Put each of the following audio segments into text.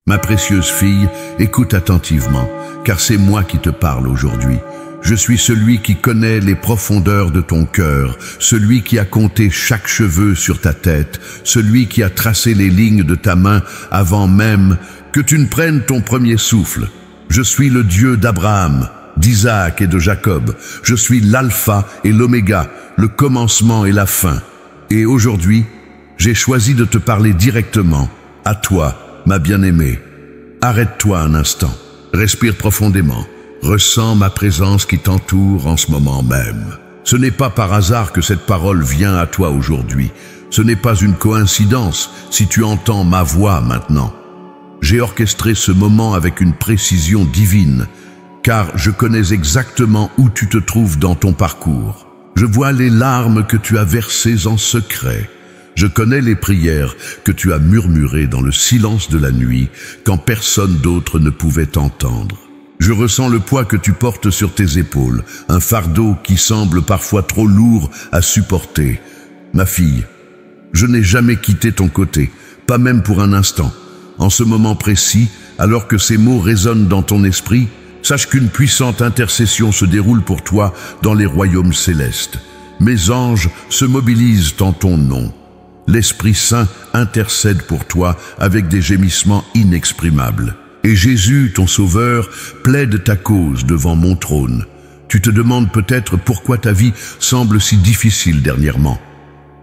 Ma précieuse fille, écoute attentivement, car c'est moi qui te parle aujourd'hui. Je suis celui qui connaît les profondeurs de ton cœur, celui qui a compté chaque cheveu sur ta tête, celui qui a tracé les lignes de ta main avant même que tu ne prennes ton premier souffle. Je suis le Dieu d'Abraham, d'Isaac et de Jacob. Je suis l'alpha et l'oméga, le commencement et la fin. Et aujourd'hui, j'ai choisi de te parler directement, à toi, ma bien-aimée. Arrête-toi un instant, respire profondément, ressens ma présence qui t'entoure en ce moment même. Ce n'est pas par hasard que cette parole vient à toi aujourd'hui. Ce n'est pas une coïncidence si tu entends ma voix maintenant. J'ai orchestré ce moment avec une précision divine, car je connais exactement où tu te trouves dans ton parcours. Je vois les larmes que tu as versées en secret. Je connais les prières que tu as murmurées dans le silence de la nuit, quand personne d'autre ne pouvait t'entendre. Je ressens le poids que tu portes sur tes épaules, un fardeau qui semble parfois trop lourd à supporter. Ma fille, je n'ai jamais quitté ton côté, pas même pour un instant. En ce moment précis, alors que ces mots résonnent dans ton esprit, sache qu'une puissante intercession se déroule pour toi dans les royaumes célestes. Mes anges se mobilisent en ton nom. L'Esprit Saint intercède pour toi avec des gémissements inexprimables. Et Jésus, ton Sauveur, plaide ta cause devant mon trône. Tu te demandes peut-être pourquoi ta vie semble si difficile dernièrement.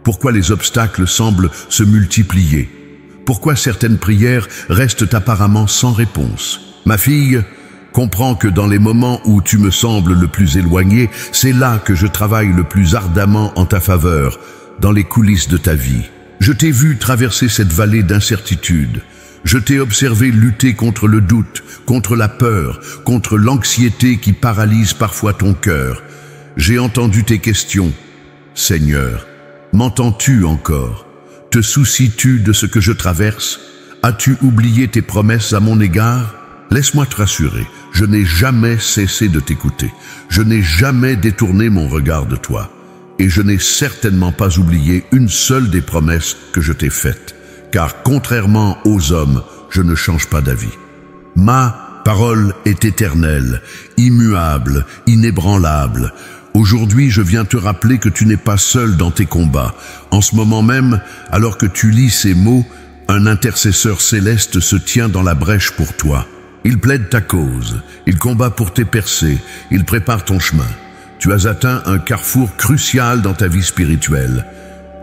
Pourquoi les obstacles semblent se multiplier. Pourquoi certaines prières restent apparemment sans réponse. Ma fille, comprends que dans les moments où tu me sembles le plus éloigné, c'est là que je travaille le plus ardemment en ta faveur, dans les coulisses de ta vie. Je t'ai vu traverser cette vallée d'incertitude. Je t'ai observé lutter contre le doute, contre la peur, contre l'anxiété qui paralyse parfois ton cœur. J'ai entendu tes questions. Seigneur, m'entends-tu encore? Te soucies-tu de ce que je traverse? As-tu oublié tes promesses à mon égard? Laisse-moi te rassurer, je n'ai jamais cessé de t'écouter. Je n'ai jamais détourné mon regard de toi. Et je n'ai certainement pas oublié une seule des promesses que je t'ai faites, car contrairement aux hommes, je ne change pas d'avis. Ma parole est éternelle, immuable, inébranlable. Aujourd'hui, je viens te rappeler que tu n'es pas seul dans tes combats. En ce moment même, alors que tu lis ces mots, un intercesseur céleste se tient dans la brèche pour toi. Il plaide ta cause, il combat pour tes percées, il prépare ton chemin. Tu as atteint un carrefour crucial dans ta vie spirituelle.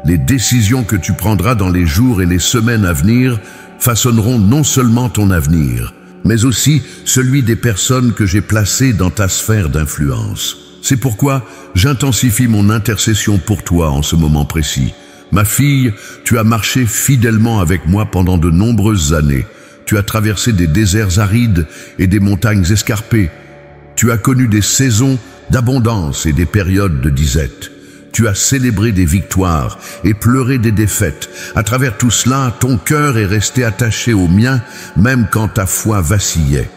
Les décisions que tu prendras dans les jours et les semaines à venir façonneront non seulement ton avenir, mais aussi celui des personnes que j'ai placées dans ta sphère d'influence. C'est pourquoi j'intensifie mon intercession pour toi en ce moment précis. Ma fille, tu as marché fidèlement avec moi pendant de nombreuses années. Tu as traversé des déserts arides et des montagnes escarpées. Tu as connu des saisons d'abondance et des périodes de disette. Tu as célébré des victoires et pleuré des défaites. À travers tout cela, ton cœur est resté attaché au mien, même quand ta foi vacillait.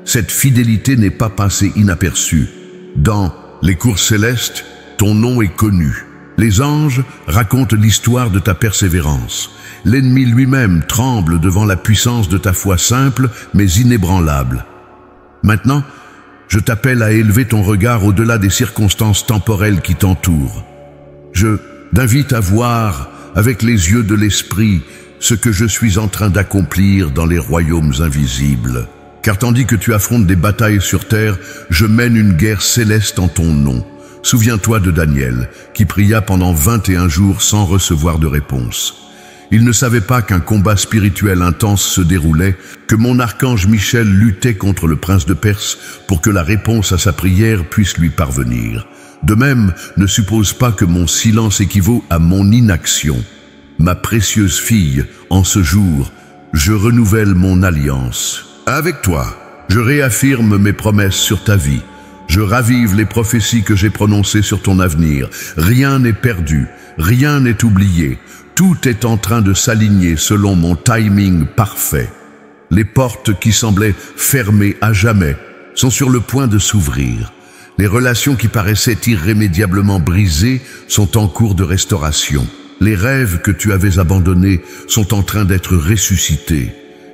Cette fidélité n'est pas passée inaperçue. Dans les cours célestes, ton nom est connu. Les anges racontent l'histoire de ta persévérance. L'ennemi lui-même tremble devant la puissance de ta foi simple, mais inébranlable. Maintenant, je t'appelle à élever ton regard au-delà des circonstances temporelles qui t'entourent. Je t'invite à voir, avec les yeux de l'esprit, ce que je suis en train d'accomplir dans les royaumes invisibles. Car tandis que tu affrontes des batailles sur terre, je mène une guerre céleste en ton nom. Souviens-toi de Daniel, qui pria pendant 21 jours sans recevoir de réponse. Il ne savait pas qu'un combat spirituel intense se déroulait, que mon archange Michel luttait contre le prince de Perse pour que la réponse à sa prière puisse lui parvenir. De même, ne suppose pas que mon silence équivaut à mon inaction. Ma précieuse fille, en ce jour, je renouvelle mon alliance. Avec toi, je réaffirme mes promesses sur ta vie. Je ravive les prophéties que j'ai prononcées sur ton avenir. Rien n'est perdu, rien n'est oublié. Tout est en train de s'aligner selon mon timing parfait. Les portes qui semblaient fermées à jamais sont sur le point de s'ouvrir. Les relations qui paraissaient irrémédiablement brisées sont en cours de restauration. Les rêves que tu avais abandonnés sont en train d'être ressuscités.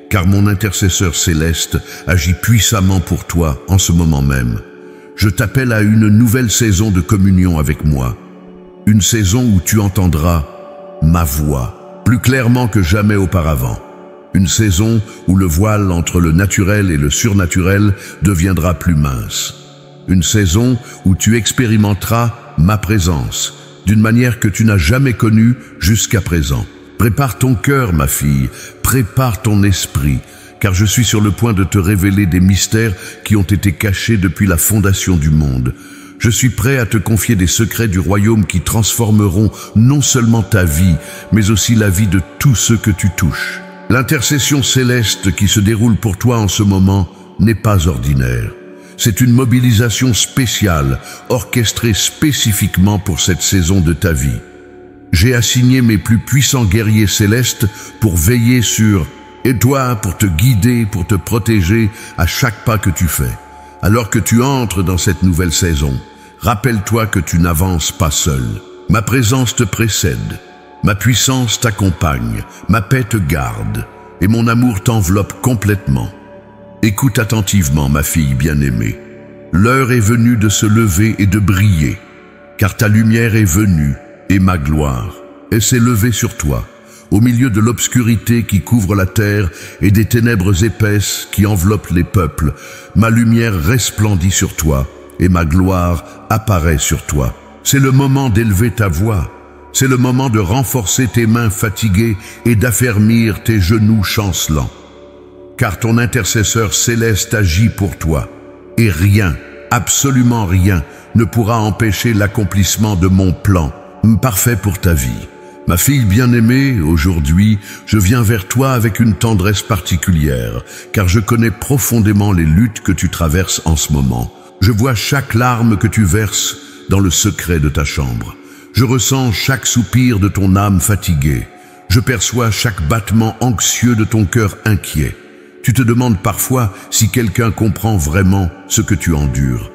car mon intercesseur céleste agit puissamment pour toi en ce moment même. Je t'appelle à une nouvelle saison de communion avec moi, une saison où tu entendras ma voix plus clairement que jamais auparavant. Une saison où le voile entre le naturel et le surnaturel deviendra plus mince. Une saison où tu expérimenteras ma présence d'une manière que tu n'as jamais connue jusqu'à présent. Prépare ton cœur, ma fille, prépare ton esprit, car je suis sur le point de te révéler des mystères qui ont été cachés depuis la fondation du monde. Je suis prêt à te confier des secrets du royaume qui transformeront non seulement ta vie, mais aussi la vie de tous ceux que tu touches. L'intercession céleste qui se déroule pour toi en ce moment n'est pas ordinaire. C'est une mobilisation spéciale, orchestrée spécifiquement pour cette saison de ta vie. J'ai assigné mes plus puissants guerriers célestes pour veiller sur toi, pour te guider, pour te protéger à chaque pas que tu fais. Alors que tu entres dans cette nouvelle saison, rappelle-toi que tu n'avances pas seul. Ma présence te précède. Ma puissance t'accompagne, ma paix te garde, et mon amour t'enveloppe complètement. Écoute attentivement, ma fille bien-aimée. L'heure est venue de se lever et de briller, car ta lumière est venue, et ma gloire, elle s'est levée sur toi, au milieu de l'obscurité qui couvre la terre et des ténèbres épaisses qui enveloppent les peuples. Ma lumière resplendit sur toi, et ma gloire apparaît sur toi. C'est le moment d'élever ta voix. C'est le moment de renforcer tes mains fatiguées et d'affermir tes genoux chancelants. Car ton intercesseur céleste agit pour toi, et rien, absolument rien, ne pourra empêcher l'accomplissement de mon plan, parfait pour ta vie. Ma fille bien-aimée, aujourd'hui, je viens vers toi avec une tendresse particulière, car je connais profondément les luttes que tu traverses en ce moment. Je vois chaque larme que tu verses dans le secret de ta chambre. Je ressens chaque soupir de ton âme fatiguée. Je perçois chaque battement anxieux de ton cœur inquiet. Tu te demandes parfois si quelqu'un comprend vraiment ce que tu endures.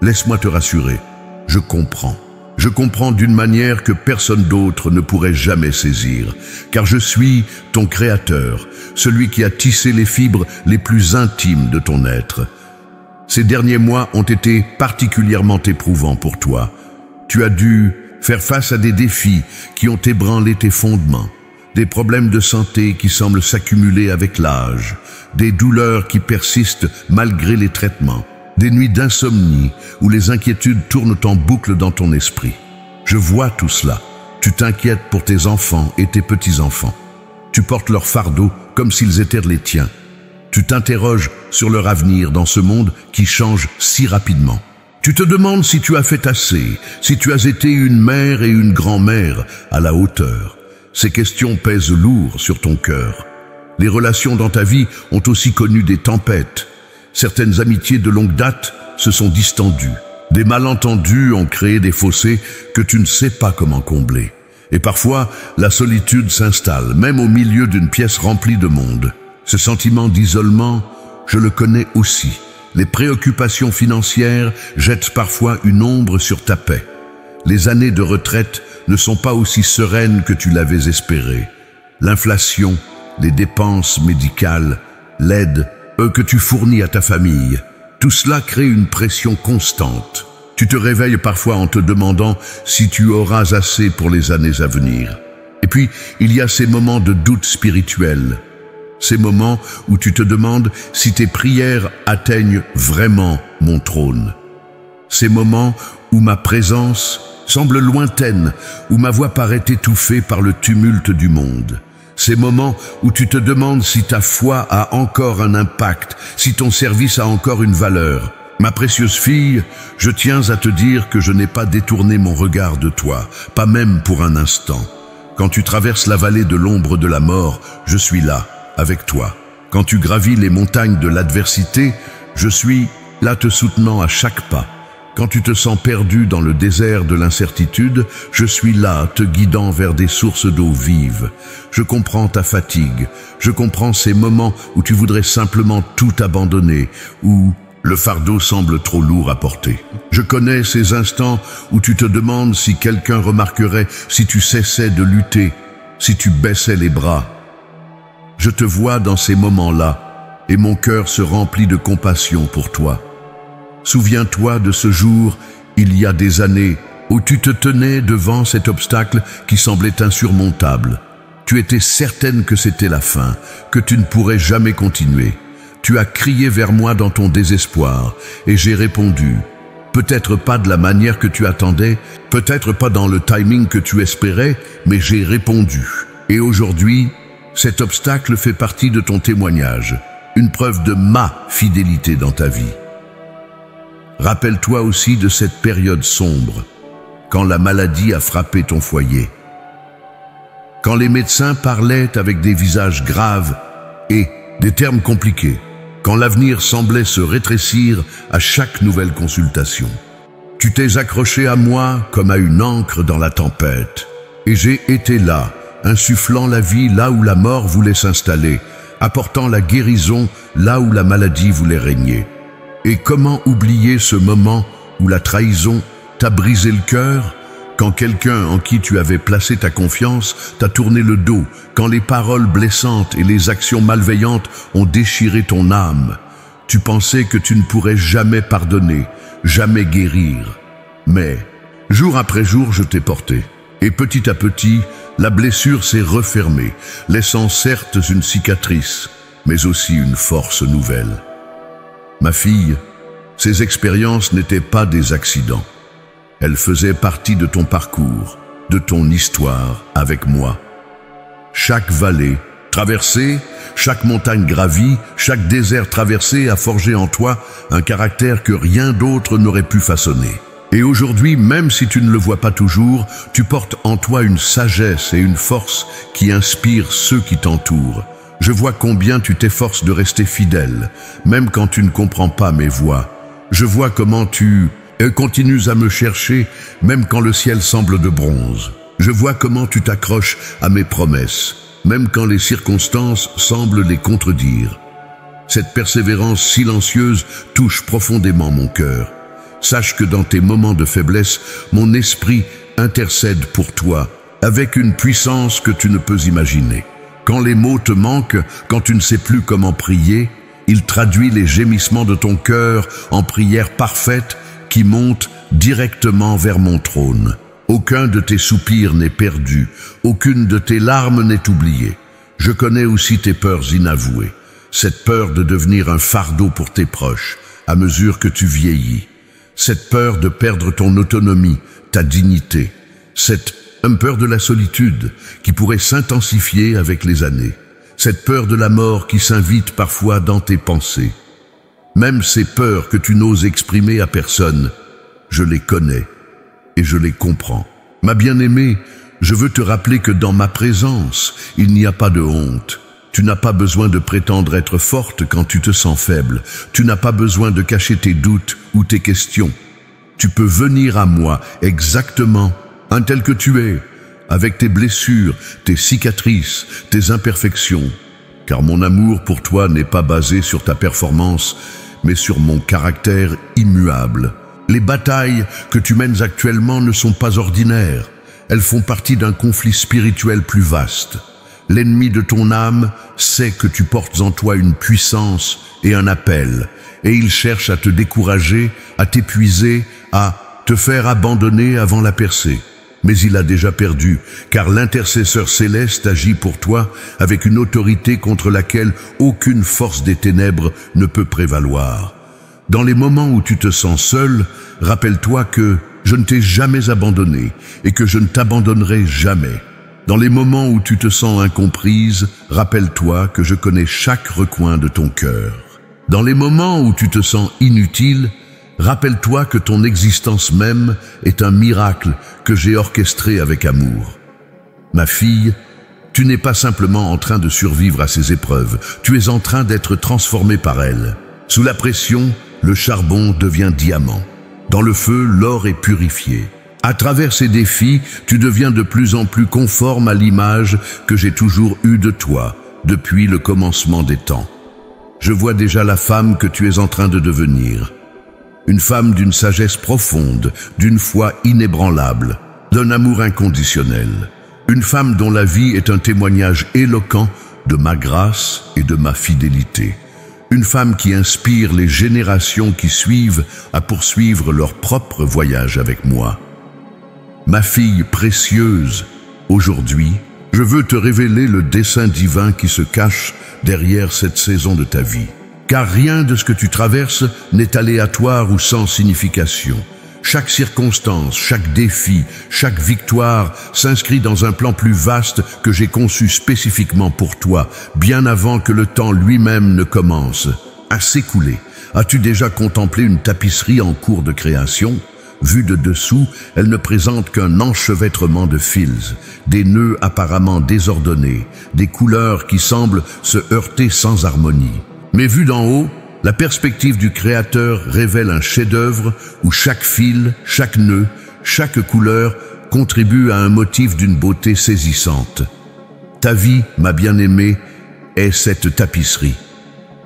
Laisse-moi te rassurer, je comprends. Je comprends d'une manière que personne d'autre ne pourrait jamais saisir, car je suis ton Créateur, celui qui a tissé les fibres les plus intimes de ton être. Ces derniers mois ont été particulièrement éprouvants pour toi. Tu as dû faire face à des défis qui ont ébranlé tes fondements, des problèmes de santé qui semblent s'accumuler avec l'âge, des douleurs qui persistent malgré les traitements, des nuits d'insomnie où les inquiétudes tournent en boucle dans ton esprit. Je vois tout cela. Tu t'inquiètes pour tes enfants et tes petits-enfants. Tu portes leur fardeau comme s'ils étaient les tiens. Tu t'interroges sur leur avenir dans ce monde qui change si rapidement. Tu te demandes si tu as fait assez, si tu as été une mère et une grand-mère à la hauteur. Ces questions pèsent lourd sur ton cœur. Les relations dans ta vie ont aussi connu des tempêtes. Certaines amitiés de longue date se sont distendues. Des malentendus ont créé des fossés que tu ne sais pas comment combler. Et parfois, la solitude s'installe, même au milieu d'une pièce remplie de monde. Ce sentiment d'isolement, je le connais aussi. Les préoccupations financières jettent parfois une ombre sur ta paix. Les années de retraite ne sont pas aussi sereines que tu l'avais espéré. L'inflation, les dépenses médicales, l'aide que tu fournis à ta famille, tout cela crée une pression constante. Tu te réveilles parfois en te demandant si tu auras assez pour les années à venir. Et puis, il y a ces moments de doute spirituel. Ces moments où tu te demandes si tes prières atteignent vraiment mon trône. Ces moments où ma présence semble lointaine, où ma voix paraît étouffée par le tumulte du monde. Ces moments où tu te demandes si ta foi a encore un impact, si ton service a encore une valeur. Ma précieuse fille, je tiens à te dire que je n'ai pas détourné mon regard de toi, pas même pour un instant. Quand tu traverses la vallée de l'ombre de la mort, je suis là, avec toi. Quand tu gravis les montagnes de l'adversité, je suis là te soutenant à chaque pas. Quand tu te sens perdu dans le désert de l'incertitude, je suis là te guidant vers des sources d'eau vive. Je comprends ta fatigue, je comprends ces moments où tu voudrais simplement tout abandonner, où le fardeau semble trop lourd à porter. Je connais ces instants où tu te demandes si quelqu'un remarquerait si tu cessais de lutter, si tu baissais les bras. Je te vois dans ces moments-là, et mon cœur se remplit de compassion pour toi. Souviens-toi de ce jour, il y a des années, où tu te tenais devant cet obstacle qui semblait insurmontable. Tu étais certaine que c'était la fin, que tu ne pourrais jamais continuer. Tu as crié vers moi dans ton désespoir, et j'ai répondu. Peut-être pas de la manière que tu attendais, peut-être pas dans le timing que tu espérais, mais j'ai répondu. Et aujourd'hui, cet obstacle fait partie de ton témoignage, une preuve de ma fidélité dans ta vie. Rappelle-toi aussi de cette période sombre, quand la maladie a frappé ton foyer. Quand les médecins parlaient avec des visages graves et des termes compliqués. Quand l'avenir semblait se rétrécir à chaque nouvelle consultation. Tu t'es accroché à moi comme à une ancre dans la tempête. Et j'ai été là, insufflant la vie là où la mort voulait s'installer, apportant la guérison là où la maladie voulait régner. Et comment oublier ce moment où la trahison t'a brisé le cœur, quand quelqu'un en qui tu avais placé ta confiance t'a tourné le dos, quand les paroles blessantes et les actions malveillantes ont déchiré ton âme. Tu pensais que tu ne pourrais jamais pardonner, jamais guérir. Mais, jour après jour, je t'ai porté. Et petit à petit, la blessure s'est refermée, laissant certes une cicatrice, mais aussi une force nouvelle. Ma fille, ces expériences n'étaient pas des accidents. Elles faisaient partie de ton parcours, de ton histoire avec moi. Chaque vallée traversée, chaque montagne gravie, chaque désert traversé a forgé en toi un caractère que rien d'autre n'aurait pu façonner. Et aujourd'hui, même si tu ne le vois pas toujours, tu portes en toi une sagesse et une force qui inspirent ceux qui t'entourent. Je vois combien tu t'efforces de rester fidèle, même quand tu ne comprends pas mes voies. Je vois comment tu continues à me chercher, même quand le ciel semble de bronze. Je vois comment tu t'accroches à mes promesses, même quand les circonstances semblent les contredire. Cette persévérance silencieuse touche profondément mon cœur. Sache que dans tes moments de faiblesse, mon esprit intercède pour toi, avec une puissance que tu ne peux imaginer. Quand les mots te manquent, quand tu ne sais plus comment prier, il traduit les gémissements de ton cœur en prières parfaites qui montent directement vers mon trône. Aucun de tes soupirs n'est perdu, aucune de tes larmes n'est oubliée. Je connais aussi tes peurs inavouées, cette peur de devenir un fardeau pour tes proches à mesure que tu vieillis, cette peur de perdre ton autonomie, ta dignité, cette peur de la solitude qui pourrait s'intensifier avec les années, cette peur de la mort qui s'invite parfois dans tes pensées. Même ces peurs que tu n'oses exprimer à personne, je les connais et je les comprends. Ma bien-aimée, je veux te rappeler que dans ma présence, il n'y a pas de honte. Tu n'as pas besoin de prétendre être forte quand tu te sens faible. Tu n'as pas besoin de cacher tes doutes ou tes questions. Tu peux venir à moi exactement, tel que tu es, avec tes blessures, tes cicatrices, tes imperfections. Car mon amour pour toi n'est pas basé sur ta performance, mais sur mon caractère immuable. Les batailles que tu mènes actuellement ne sont pas ordinaires. Elles font partie d'un conflit spirituel plus vaste. L'ennemi de ton âme sait que tu portes en toi une puissance et un appel, et il cherche à te décourager, à t'épuiser, à te faire abandonner avant la percée. Mais il a déjà perdu, car l'intercesseur céleste agit pour toi avec une autorité contre laquelle aucune force des ténèbres ne peut prévaloir. Dans les moments où tu te sens seul, rappelle-toi que je ne t'ai jamais abandonné et que je ne t'abandonnerai jamais. Dans les moments où tu te sens incomprise, rappelle-toi que je connais chaque recoin de ton cœur. Dans les moments où tu te sens inutile, rappelle-toi que ton existence même est un miracle que j'ai orchestré avec amour. Ma fille, tu n'es pas simplement en train de survivre à ces épreuves, tu es en train d'être transformée par elles. Sous la pression, le charbon devient diamant. Dans le feu, l'or est purifié. À travers ces défis, tu deviens de plus en plus conforme à l'image que j'ai toujours eue de toi, depuis le commencement des temps. Je vois déjà la femme que tu es en train de devenir. Une femme d'une sagesse profonde, d'une foi inébranlable, d'un amour inconditionnel. Une femme dont la vie est un témoignage éloquent de ma grâce et de ma fidélité. Une femme qui inspire les générations qui suivent à poursuivre leur propre voyage avec moi. Ma fille précieuse, aujourd'hui, je veux te révéler le dessein divin qui se cache derrière cette saison de ta vie. Car rien de ce que tu traverses n'est aléatoire ou sans signification. Chaque circonstance, chaque défi, chaque victoire s'inscrit dans un plan plus vaste que j'ai conçu spécifiquement pour toi, bien avant que le temps lui-même ne commence à s'écouler. As-tu déjà contemplé une tapisserie en cours de création ? Vue de dessous, elle ne présente qu'un enchevêtrement de fils, des nœuds apparemment désordonnés, des couleurs qui semblent se heurter sans harmonie. Mais vue d'en haut, la perspective du Créateur révèle un chef-d'œuvre où chaque fil, chaque nœud, chaque couleur contribue à un motif d'une beauté saisissante. Ta vie, ma bien-aimée, est cette tapisserie.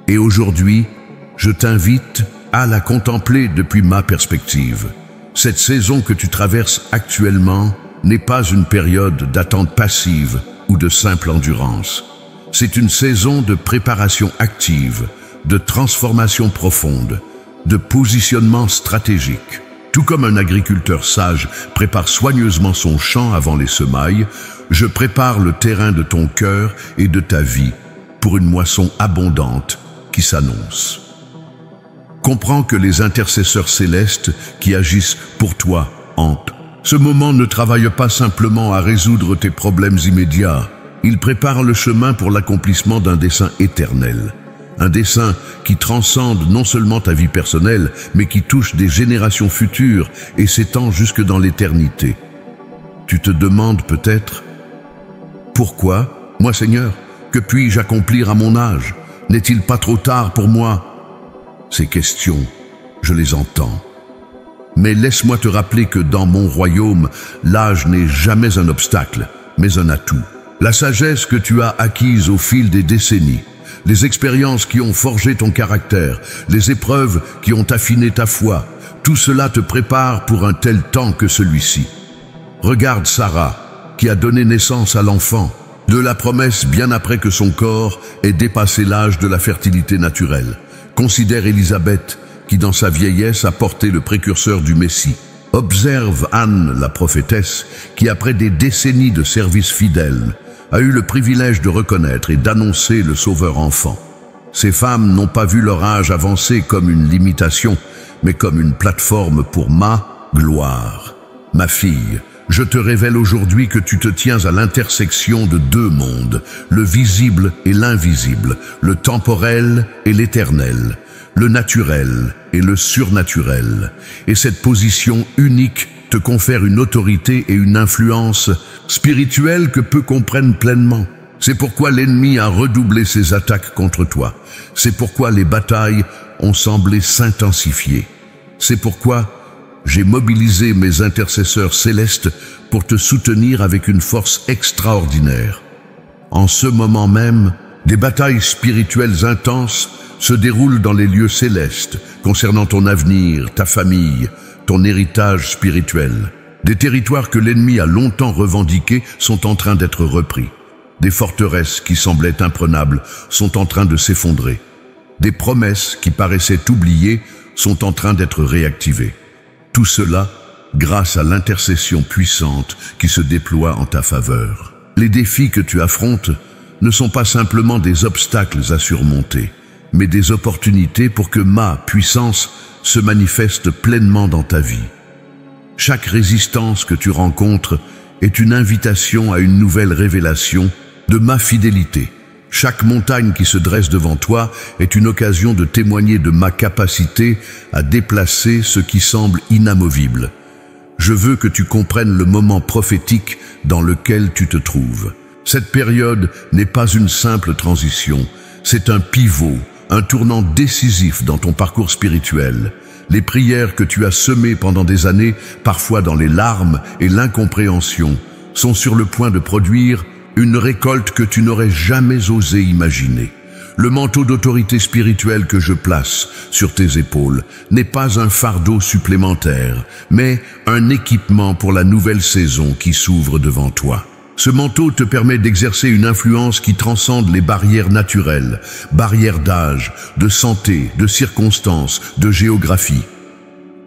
Et aujourd'hui, je t'invite à la contempler depuis ma perspective. Cette saison que tu traverses actuellement n'est pas une période d'attente passive ou de simple endurance. C'est une saison de préparation active, de transformation profonde, de positionnement stratégique. Tout comme un agriculteur sage prépare soigneusement son champ avant les semailles, je prépare le terrain de ton cœur et de ta vie pour une moisson abondante qui s'annonce. Comprends que les intercesseurs célestes qui agissent pour toi hantent. Ce moment ne travaille pas simplement à résoudre tes problèmes immédiats. Il prépare le chemin pour l'accomplissement d'un dessein éternel. Un dessein qui transcende non seulement ta vie personnelle, mais qui touche des générations futures et s'étend jusque dans l'éternité. Tu te demandes peut-être, pourquoi, moi Seigneur, que puis-je accomplir à mon âge? N'est-il pas trop tard pour moi? Ces questions, je les entends. Mais laisse-moi te rappeler que dans mon royaume, l'âge n'est jamais un obstacle, mais un atout. La sagesse que tu as acquise au fil des décennies, les expériences qui ont forgé ton caractère, les épreuves qui ont affiné ta foi, tout cela te prépare pour un tel temps que celui-ci. Regarde Sarah, qui a donné naissance à l'enfant, de la promesse bien après que son corps ait dépassé l'âge de la fertilité naturelle. Considère Élisabeth, qui dans sa vieillesse a porté le précurseur du Messie. Observe Anne, la prophétesse, qui après des décennies de service fidèle, a eu le privilège de reconnaître et d'annoncer le Sauveur enfant. Ces femmes n'ont pas vu leur âge avancer comme une limitation, mais comme une plateforme pour ma gloire. Ma fille, je te révèle aujourd'hui que tu te tiens à l'intersection de deux mondes, le visible et l'invisible, le temporel et l'éternel, le naturel et le surnaturel. Et cette position unique te confère une autorité et une influence spirituelle que peu comprennent pleinement. C'est pourquoi l'ennemi a redoublé ses attaques contre toi. C'est pourquoi les batailles ont semblé s'intensifier. C'est pourquoi j'ai mobilisé mes intercesseurs célestes pour te soutenir avec une force extraordinaire. En ce moment même, des batailles spirituelles intenses se déroulent dans les lieux célestes concernant ton avenir, ta famille, ton héritage spirituel. Des territoires que l'ennemi a longtemps revendiqués sont en train d'être repris. Des forteresses qui semblaient imprenables sont en train de s'effondrer. Des promesses qui paraissaient oubliées sont en train d'être réactivées. Tout cela grâce à l'intercession puissante qui se déploie en ta faveur. Les défis que tu affrontes ne sont pas simplement des obstacles à surmonter, mais des opportunités pour que ma puissance se manifeste pleinement dans ta vie. Chaque résistance que tu rencontres est une invitation à une nouvelle révélation de ma fidélité. Chaque montagne qui se dresse devant toi est une occasion de témoigner de ma capacité à déplacer ce qui semble inamovible. Je veux que tu comprennes le moment prophétique dans lequel tu te trouves. Cette période n'est pas une simple transition, c'est un pivot, un tournant décisif dans ton parcours spirituel. Les prières que tu as semées pendant des années, parfois dans les larmes et l'incompréhension, sont sur le point de produire une récolte que tu n'aurais jamais osé imaginer. Le manteau d'autorité spirituelle que je place sur tes épaules n'est pas un fardeau supplémentaire, mais un équipement pour la nouvelle saison qui s'ouvre devant toi. Ce manteau te permet d'exercer une influence qui transcende les barrières naturelles, barrières d'âge, de santé, de circonstances, de géographie.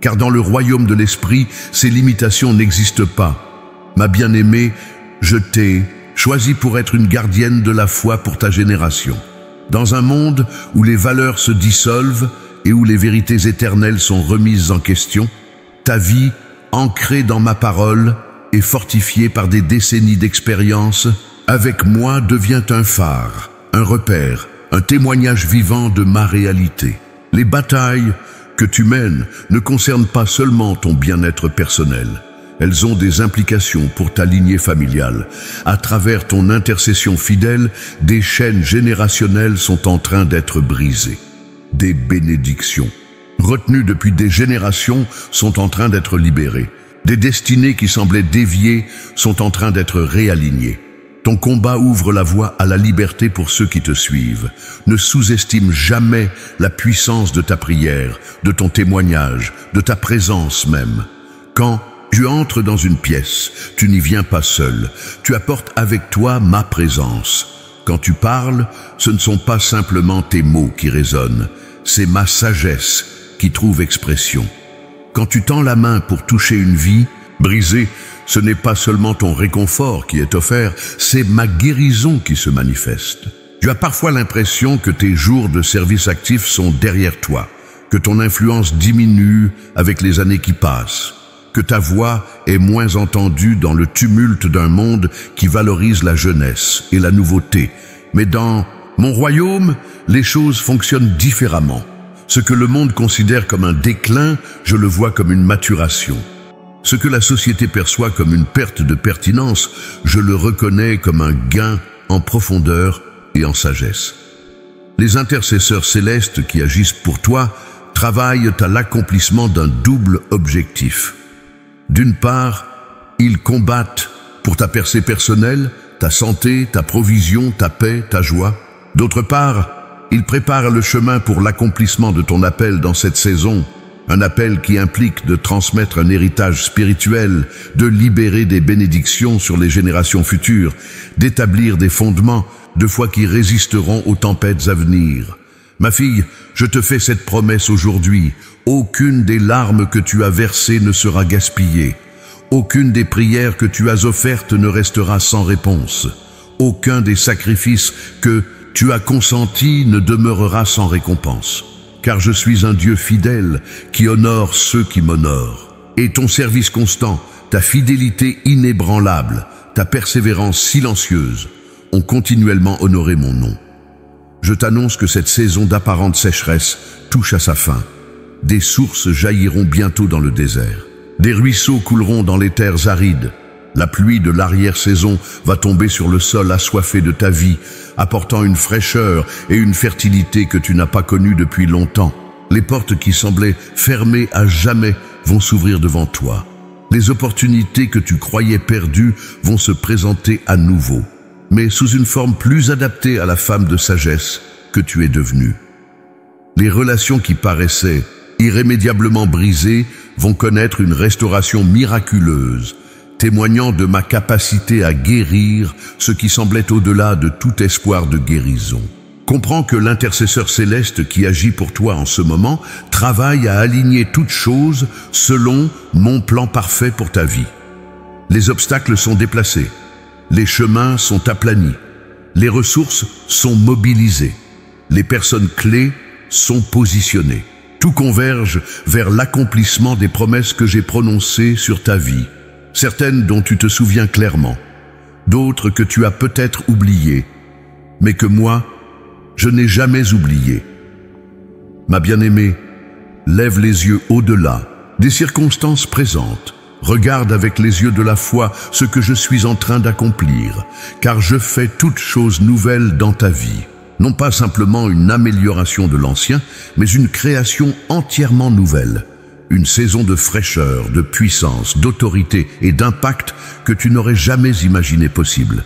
Car dans le royaume de l'esprit, ces limitations n'existent pas. Ma bien-aimée, je t'ai choisi pour être une gardienne de la foi pour ta génération. Dans un monde où les valeurs se dissolvent et où les vérités éternelles sont remises en question, ta vie, ancrée dans ma parole et fortifiée par des décennies d'expérience, avec moi devient un phare, un repère, un témoignage vivant de ma réalité. Les batailles que tu mènes ne concernent pas seulement ton bien-être personnel. Elles ont des implications pour ta lignée familiale. À travers ton intercession fidèle, des chaînes générationnelles sont en train d'être brisées. Des bénédictions, retenues depuis des générations, sont en train d'être libérées. Des destinées qui semblaient déviées sont en train d'être réalignées. Ton combat ouvre la voie à la liberté pour ceux qui te suivent. Ne sous-estime jamais la puissance de ta prière, de ton témoignage, de ta présence même. Quand tu entres dans une pièce, tu n'y viens pas seul. Tu apportes avec toi ma présence. Quand tu parles, ce ne sont pas simplement tes mots qui résonnent, c'est ma sagesse qui trouve expression. Quand tu tends la main pour toucher une vie brisée, ce n'est pas seulement ton réconfort qui est offert, c'est ma guérison qui se manifeste. Tu as parfois l'impression que tes jours de service actif sont derrière toi, que ton influence diminue avec les années qui passent, que ta voix est moins entendue dans le tumulte d'un monde qui valorise la jeunesse et la nouveauté. Mais dans mon royaume, les choses fonctionnent différemment. Ce que le monde considère comme un déclin, je le vois comme une maturation. Ce que la société perçoit comme une perte de pertinence, je le reconnais comme un gain en profondeur et en sagesse. Les intercesseurs célestes qui agissent pour toi travaillent à l'accomplissement d'un double objectif. D'une part, ils combattent pour ta percée personnelle, ta santé, ta provision, ta paix, ta joie. D'autre part, ils préparent le chemin pour l'accomplissement de ton appel dans cette saison, un appel qui implique de transmettre un héritage spirituel, de libérer des bénédictions sur les générations futures, d'établir des fondements de foi qui résisteront aux tempêtes à venir. Ma fille, je te fais cette promesse aujourd'hui, aucune des larmes que tu as versées ne sera gaspillée. Aucune des prières que tu as offertes ne restera sans réponse. Aucun des sacrifices que tu as consentis ne demeurera sans récompense. Car je suis un Dieu fidèle qui honore ceux qui m'honorent. Et ton service constant, ta fidélité inébranlable, ta persévérance silencieuse ont continuellement honoré mon nom. Je t'annonce que cette saison d'apparente sécheresse touche à sa fin. Des sources jailliront bientôt dans le désert. Des ruisseaux couleront dans les terres arides. La pluie de l'arrière-saison va tomber sur le sol assoiffé de ta vie, apportant une fraîcheur et une fertilité que tu n'as pas connues depuis longtemps. Les portes qui semblaient fermées à jamais vont s'ouvrir devant toi. Les opportunités que tu croyais perdues vont se présenter à nouveau, mais sous une forme plus adaptée à la femme de sagesse que tu es devenue. Les relations qui paraissaient irrémédiablement brisées vont connaître une restauration miraculeuse, témoignant de ma capacité à guérir ce qui semblait au-delà de tout espoir de guérison. Comprends que l'intercesseur céleste qui agit pour toi en ce moment travaille à aligner toutes choses selon mon plan parfait pour ta vie. Les obstacles sont déplacés, les chemins sont aplanis, les ressources sont mobilisées, les personnes clés sont positionnées. Tout converge vers l'accomplissement des promesses que j'ai prononcées sur ta vie. Certaines dont tu te souviens clairement, d'autres que tu as peut-être oubliées, mais que moi, je n'ai jamais oubliées. Ma bien-aimée, lève les yeux au-delà des circonstances présentes. Regarde avec les yeux de la foi ce que je suis en train d'accomplir, car je fais toutes choses nouvelles dans ta vie. Non pas simplement une amélioration de l'ancien, mais une création entièrement nouvelle. Une saison de fraîcheur, de puissance, d'autorité et d'impact que tu n'aurais jamais imaginé possible.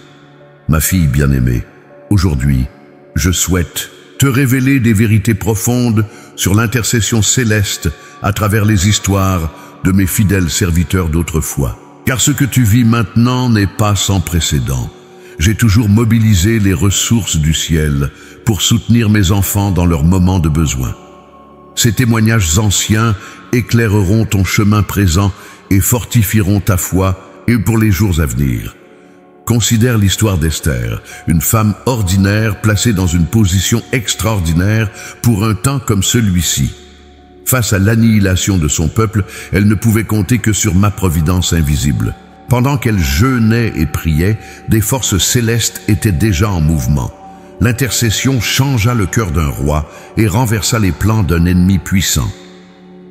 Ma fille bien-aimée, aujourd'hui, je souhaite te révéler des vérités profondes sur l'intercession céleste à travers les histoires de mes fidèles serviteurs d'autrefois. Car ce que tu vis maintenant n'est pas sans précédent. J'ai toujours mobilisé les ressources du ciel pour soutenir mes enfants dans leurs moments de besoin. Ces témoignages anciens éclaireront ton chemin présent et fortifieront ta foi et pour les jours à venir. Considère l'histoire d'Esther, une femme ordinaire placée dans une position extraordinaire pour un temps comme celui-ci. Face à l'annihilation de son peuple, elle ne pouvait compter que sur ma providence invisible. Pendant qu'elle jeûnait et priait, des forces célestes étaient déjà en mouvement. L'intercession changea le cœur d'un roi et renversa les plans d'un ennemi puissant.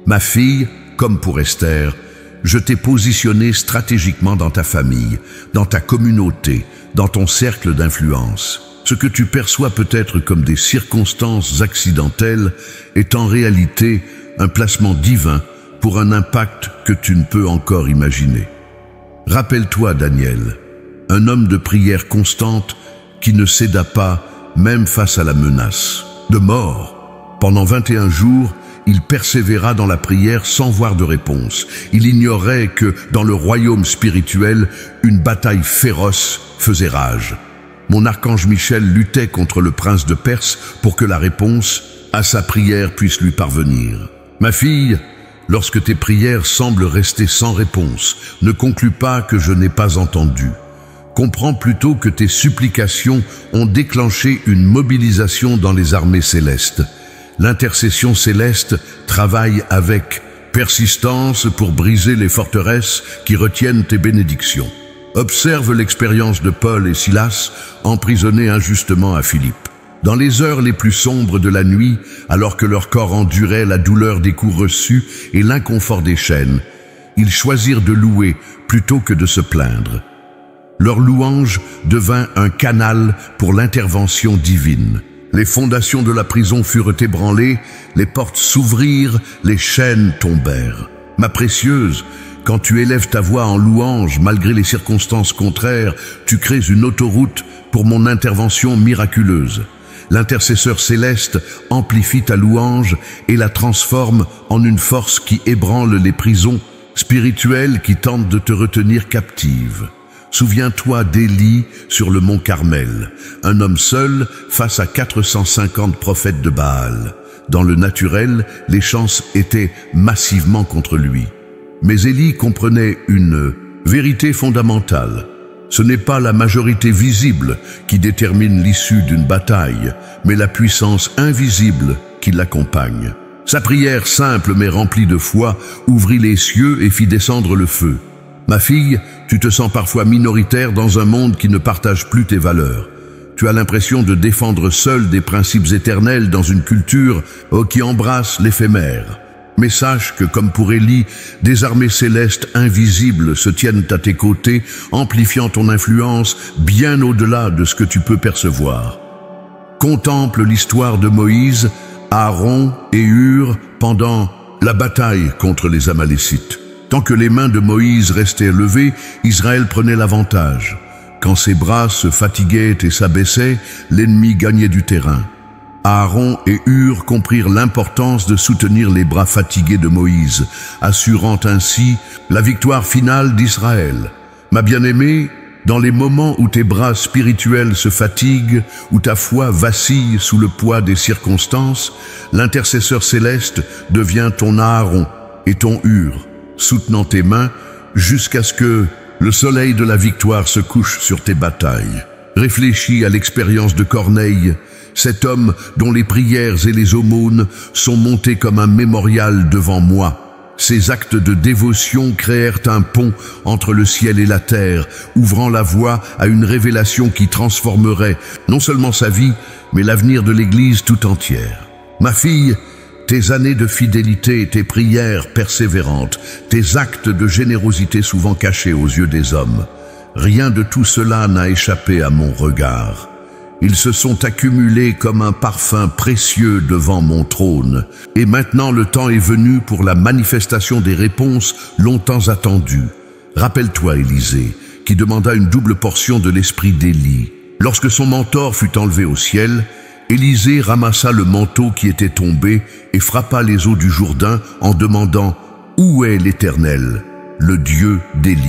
Ma fille, comme pour Esther, je t'ai positionné stratégiquement dans ta famille, dans ta communauté, dans ton cercle d'influence. Ce que tu perçois peut-être comme des circonstances accidentelles est en réalité un placement divin pour un impact que tu ne peux encore imaginer. Rappelle-toi Daniel, un homme de prière constante qui ne céda pas même face à la menace de mort. Pendant 21 jours, il persévéra dans la prière sans voir de réponse. Il ignorait que, dans le royaume spirituel, une bataille féroce faisait rage. Mon archange Michel luttait contre le prince de Perse pour que la réponse à sa prière puisse lui parvenir. Ma fille, lorsque tes prières semblent rester sans réponse, ne conclus pas que je n'ai pas entendu. Comprends plutôt que tes supplications ont déclenché une mobilisation dans les armées célestes. L'intercession céleste travaille avec persistance pour briser les forteresses qui retiennent tes bénédictions. Observe l'expérience de Paul et Silas, emprisonnés injustement à Philippe. Dans les heures les plus sombres de la nuit, alors que leur corps endurait la douleur des coups reçus et l'inconfort des chaînes, ils choisirent de louer plutôt que de se plaindre. Leur louange devint un canal pour l'intervention divine. Les fondations de la prison furent ébranlées, les portes s'ouvrirent, les chaînes tombèrent. Ma précieuse, quand tu élèves ta voix en louange, malgré les circonstances contraires, tu crées une autoroute pour mon intervention miraculeuse. L'intercesseur céleste amplifie ta louange et la transforme en une force qui ébranle les prisons spirituelles qui tentent de te retenir captive. Souviens-toi d'Élie sur le mont Carmel, un homme seul face à 450 prophètes de Baal. Dans le naturel, les chances étaient massivement contre lui. Mais Élie comprenait une vérité fondamentale. Ce n'est pas la majorité visible qui détermine l'issue d'une bataille, mais la puissance invisible qui l'accompagne. Sa prière simple mais remplie de foi ouvrit les cieux et fit descendre le feu. Ma fille, tu te sens parfois minoritaire dans un monde qui ne partage plus tes valeurs. Tu as l'impression de défendre seul des principes éternels dans une culture qui embrasse l'éphémère. Mais sache que, comme pour Élie, des armées célestes invisibles se tiennent à tes côtés, amplifiant ton influence bien au-delà de ce que tu peux percevoir. Contemple l'histoire de Moïse, Aaron et Hur pendant la bataille contre les Amalécites. Tant que les mains de Moïse restaient levées, Israël prenait l'avantage. Quand ses bras se fatiguaient et s'abaissaient, l'ennemi gagnait du terrain. Aaron et Hur comprirent l'importance de soutenir les bras fatigués de Moïse, assurant ainsi la victoire finale d'Israël. Ma bien-aimée, dans les moments où tes bras spirituels se fatiguent, où ta foi vacille sous le poids des circonstances, l'intercesseur céleste devient ton Aaron et ton Hur, soutenant tes mains jusqu'à ce que le soleil de la victoire se couche sur tes batailles. Réfléchis à l'expérience de Corneille, cet homme dont les prières et les aumônes sont montés comme un mémorial devant moi. Ces actes de dévotion créèrent un pont entre le ciel et la terre, ouvrant la voie à une révélation qui transformerait non seulement sa vie, mais l'avenir de l'Église tout entière. Ma fille, tes années de fidélité, tes prières persévérantes, tes actes de générosité souvent cachés aux yeux des hommes, rien de tout cela n'a échappé à mon regard. Ils se sont accumulés comme un parfum précieux devant mon trône. Et maintenant le temps est venu pour la manifestation des réponses longtemps attendues. Rappelle-toi Élisée, qui demanda une double portion de l'esprit d'Élie. Lorsque son mentor fut enlevé au ciel, Élisée ramassa le manteau qui était tombé et frappa les eaux du Jourdain en demandant « Où est l'Éternel, le Dieu d'Élie ?»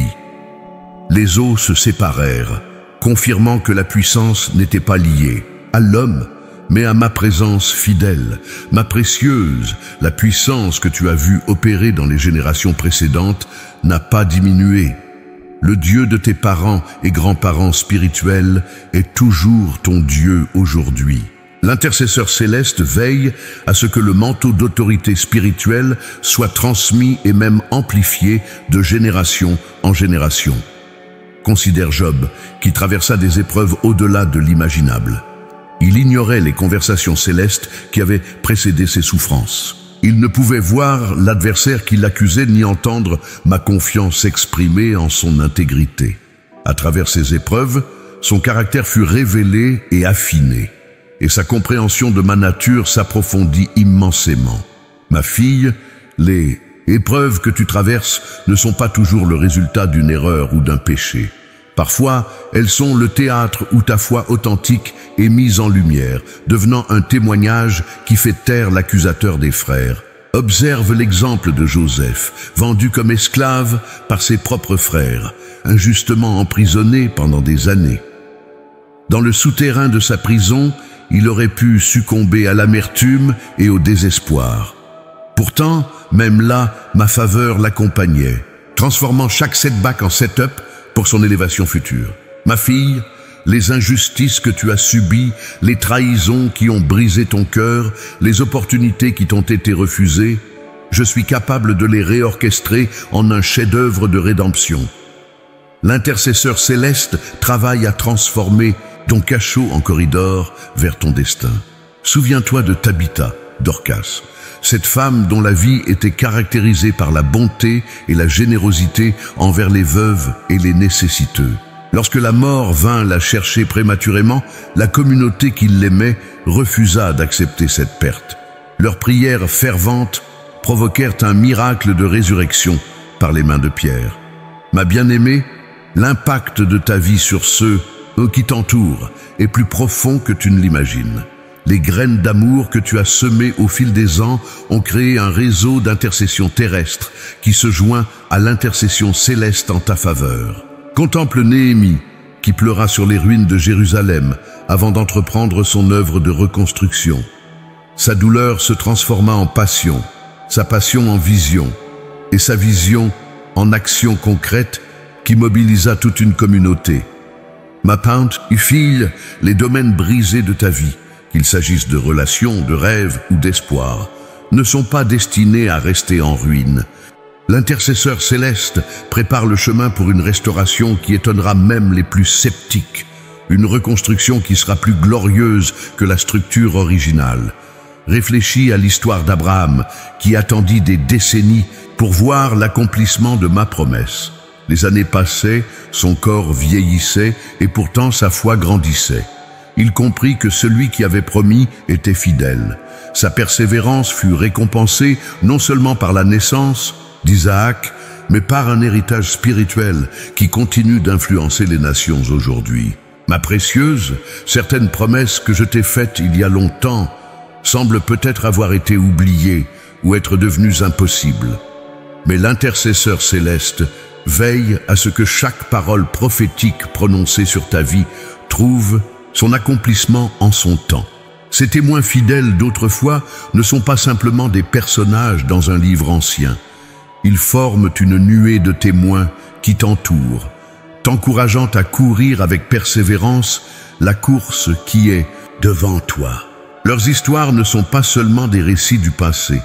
Les eaux se séparèrent, confirmant que la puissance n'était pas liée à l'homme, mais à ma présence fidèle, ma précieuse. La puissance que tu as vue opérer dans les générations précédentes n'a pas diminué. Le Dieu de tes parents et grands-parents spirituels est toujours ton Dieu aujourd'hui. L'intercesseur céleste veille à ce que le manteau d'autorité spirituelle soit transmis et même amplifié de génération en génération. Considère Job, qui traversa des épreuves au-delà de l'imaginable. Il ignorait les conversations célestes qui avaient précédé ses souffrances. Il ne pouvait voir l'adversaire qui l'accusait ni entendre ma confiance exprimée en son intégrité. À travers ces épreuves, son caractère fut révélé et affiné, et sa compréhension de ma nature s'approfondit immensément. Ma fille, les épreuves que tu traverses ne sont pas toujours le résultat d'une erreur ou d'un péché. Parfois, elles sont le théâtre où ta foi authentique est mise en lumière, devenant un témoignage qui fait taire l'accusateur des frères. Observe l'exemple de Joseph, vendu comme esclave par ses propres frères, injustement emprisonné pendant des années. Dans le souterrain de sa prison, il aurait pu succomber à l'amertume et au désespoir. Pourtant, même là, ma faveur l'accompagnait, transformant chaque setback en setup pour son élévation future. Ma fille, les injustices que tu as subies, les trahisons qui ont brisé ton cœur, les opportunités qui t'ont été refusées, je suis capable de les réorchestrer en un chef-d'œuvre de rédemption. L'intercesseur céleste travaille à transformer ton cachot en corridor vers ton destin. Souviens-toi de Tabitha, Dorcas, cette femme dont la vie était caractérisée par la bonté et la générosité envers les veuves et les nécessiteux. Lorsque la mort vint la chercher prématurément, la communauté qui l'aimait refusa d'accepter cette perte. Leurs prières ferventes provoquèrent un miracle de résurrection par les mains de Pierre. Ma bien-aimée, l'impact de ta vie sur ceux qui t'entourent est plus profond que tu ne l'imagines. Les graines d'amour que tu as semées au fil des ans ont créé un réseau d'intercession terrestre qui se joint à l'intercession céleste en ta faveur. Contemple Néhémie, qui pleura sur les ruines de Jérusalem avant d'entreprendre son œuvre de reconstruction. Sa douleur se transforma en passion, sa passion en vision, et sa vision en action concrète qui mobilisa toute une communauté. Ma pinte, fille, les domaines brisés de ta vie, qu'il s'agisse de relations, de rêves ou d'espoir, ne sont pas destinés à rester en ruine. L'intercesseur céleste prépare le chemin pour une restauration qui étonnera même les plus sceptiques, une reconstruction qui sera plus glorieuse que la structure originale. Réfléchis à l'histoire d'Abraham, qui attendit des décennies pour voir l'accomplissement de ma promesse. Les années passaient, son corps vieillissait et pourtant sa foi grandissait. Il comprit que celui qui avait promis était fidèle. Sa persévérance fut récompensée non seulement par la naissance d'Isaac, mais par un héritage spirituel qui continue d'influencer les nations aujourd'hui. Ma précieuse, certaines promesses que je t'ai faites il y a longtemps semblent peut-être avoir été oubliées ou être devenues impossibles. Mais l'intercesseur céleste veille à ce que chaque parole prophétique prononcée sur ta vie trouve son accomplissement en son temps. Ces témoins fidèles d'autrefois ne sont pas simplement des personnages dans un livre ancien. Ils forment une nuée de témoins qui t'entourent, t'encourageant à courir avec persévérance la course qui est devant toi. Leurs histoires ne sont pas seulement des récits du passé,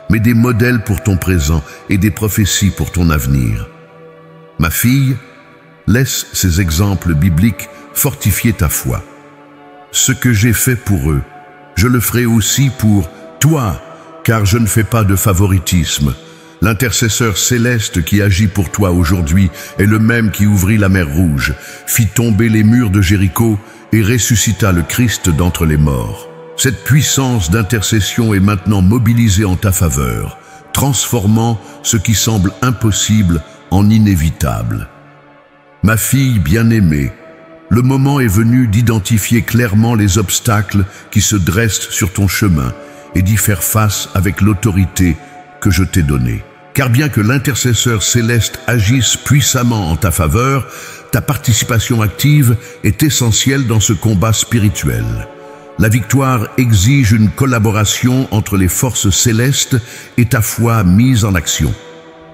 mais des modèles pour ton présent et des prophéties pour ton avenir. Ma fille, laisse ces exemples bibliques fortifier ta foi. Ce que j'ai fait pour eux, je le ferai aussi pour toi, car je ne fais pas de favoritisme. L'intercesseur céleste qui agit pour toi aujourd'hui est le même qui ouvrit la mer Rouge, fit tomber les murs de Jéricho et ressuscita le Christ d'entre les morts. Cette puissance d'intercession est maintenant mobilisée en ta faveur, transformant ce qui semble impossible en inévitable. Ma fille bien-aimée, le moment est venu d'identifier clairement les obstacles qui se dressent sur ton chemin et d'y faire face avec l'autorité que je t'ai donnée. Car bien que l'intercesseur céleste agisse puissamment en ta faveur, ta participation active est essentielle dans ce combat spirituel. La victoire exige une collaboration entre les forces célestes et ta foi mise en action.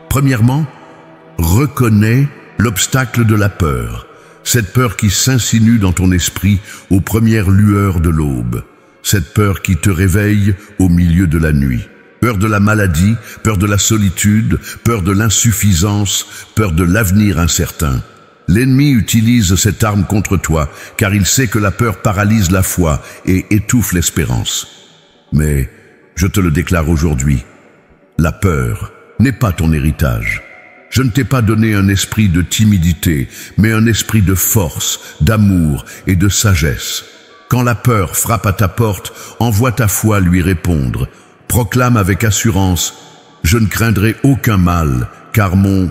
Premièrement, reconnais l'obstacle de la peur, cette peur qui s'insinue dans ton esprit aux premières lueurs de l'aube, cette peur qui te réveille au milieu de la nuit. Peur de la maladie, peur de la solitude, peur de l'insuffisance, peur de l'avenir incertain. L'ennemi utilise cette arme contre toi, car il sait que la peur paralyse la foi et étouffe l'espérance. Mais, je te le déclare aujourd'hui, la peur n'est pas ton héritage. Je ne t'ai pas donné un esprit de timidité, mais un esprit de force, d'amour et de sagesse. Quand la peur frappe à ta porte, envoie ta foi lui répondre. Proclame avec assurance, « Je ne craindrai aucun mal, car mon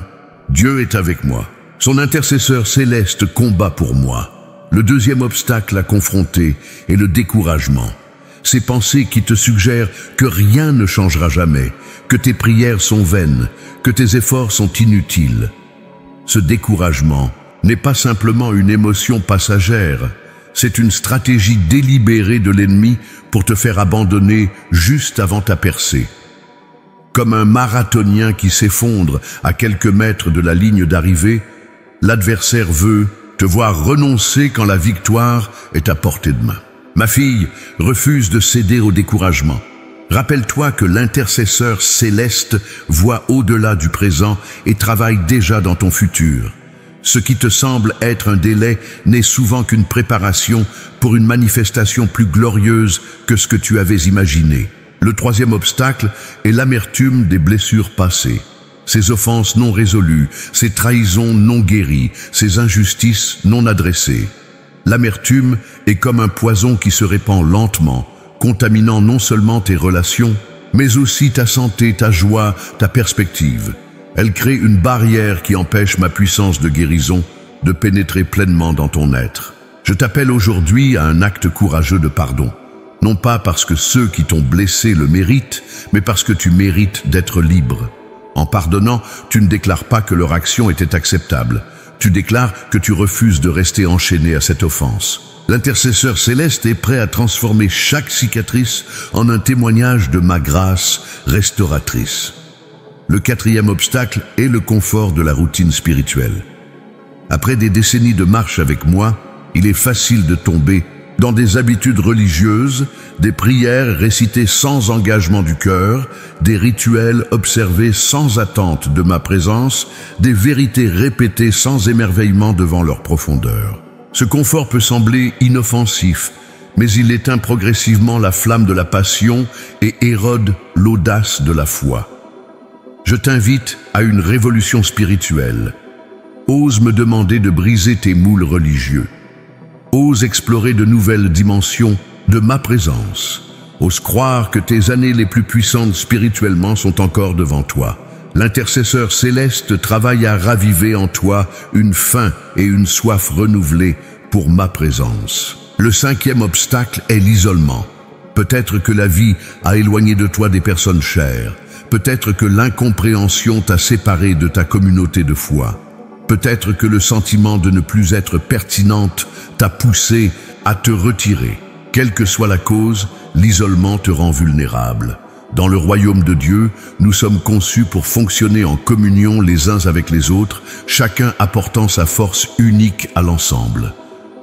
Dieu est avec moi. Son intercesseur céleste combat pour moi. » Le deuxième obstacle à confronter est le découragement. Ces pensées qui te suggèrent que rien ne changera jamais, que tes prières sont vaines, que tes efforts sont inutiles. Ce découragement n'est pas simplement une émotion passagère, c'est une stratégie délibérée de l'ennemi pour te faire abandonner juste avant ta percée. Comme un marathonien qui s'effondre à quelques mètres de la ligne d'arrivée, l'adversaire veut te voir renoncer quand la victoire est à portée de main. Ma fille, refuse de céder au découragement. Rappelle-toi que l'intercesseur céleste voit au-delà du présent et travaille déjà dans ton futur. Ce qui te semble être un délai n'est souvent qu'une préparation pour une manifestation plus glorieuse que ce que tu avais imaginé. Le troisième obstacle est l'amertume des blessures passées. Ces offenses non résolues, ces trahisons non guéries, ces injustices non adressées. L'amertume est comme un poison qui se répand lentement, contaminant non seulement tes relations, mais aussi ta santé, ta joie, ta perspective. Elle crée une barrière qui empêche ma puissance de guérison de pénétrer pleinement dans ton être. Je t'appelle aujourd'hui à un acte courageux de pardon. Non pas parce que ceux qui t'ont blessé le méritent, mais parce que tu mérites d'être libre. En pardonnant, tu ne déclares pas que leur action était acceptable. Tu déclares que tu refuses de rester enchaîné à cette offense. L'intercesseur céleste est prêt à transformer chaque cicatrice en un témoignage de ma grâce restauratrice. Le quatrième obstacle est le confort de la routine spirituelle. Après des décennies de marche avec moi, il est facile de tomber dans des habitudes religieuses, des prières récitées sans engagement du cœur, des rituels observés sans attente de ma présence, des vérités répétées sans émerveillement devant leur profondeur. Ce confort peut sembler inoffensif, mais il éteint progressivement la flamme de la passion et érode l'audace de la foi. Je t'invite à une révolution spirituelle. Ose me demander de briser tes moules religieux. Ose explorer de nouvelles dimensions de ma présence. Ose croire que tes années les plus puissantes spirituellement sont encore devant toi. L'intercesseur céleste travaille à raviver en toi une faim et une soif renouvelées pour ma présence. Le cinquième obstacle est l'isolement. Peut-être que la vie a éloigné de toi des personnes chères. Peut-être que l'incompréhension t'a séparé de ta communauté de foi. Peut-être que le sentiment de ne plus être pertinente t'a poussé à te retirer. Quelle que soit la cause, l'isolement te rend vulnérable. Dans le royaume de Dieu, nous sommes conçus pour fonctionner en communion les uns avec les autres, chacun apportant sa force unique à l'ensemble.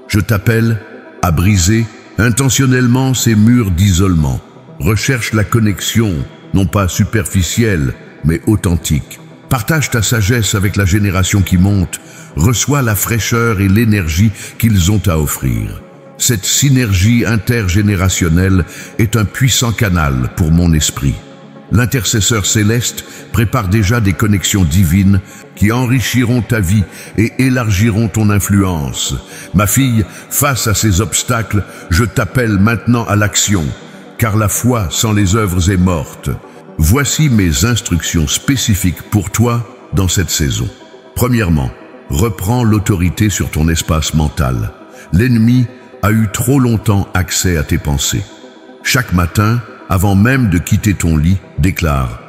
Je t'appelle à briser intentionnellement ces murs d'isolement. Recherche la connexion, non pas superficielle, mais authentique. Partage ta sagesse avec la génération qui monte, reçois la fraîcheur et l'énergie qu'ils ont à offrir. Cette synergie intergénérationnelle est un puissant canal pour mon esprit. L'intercesseur céleste prépare déjà des connexions divines qui enrichiront ta vie et élargiront ton influence. Ma fille, face à ces obstacles, je t'appelle maintenant à l'action, car la foi sans les œuvres est morte. Voici mes instructions spécifiques pour toi dans cette saison. Premièrement, reprends l'autorité sur ton espace mental. L'ennemi a eu trop longtemps accès à tes pensées. Chaque matin, avant même de quitter ton lit, déclare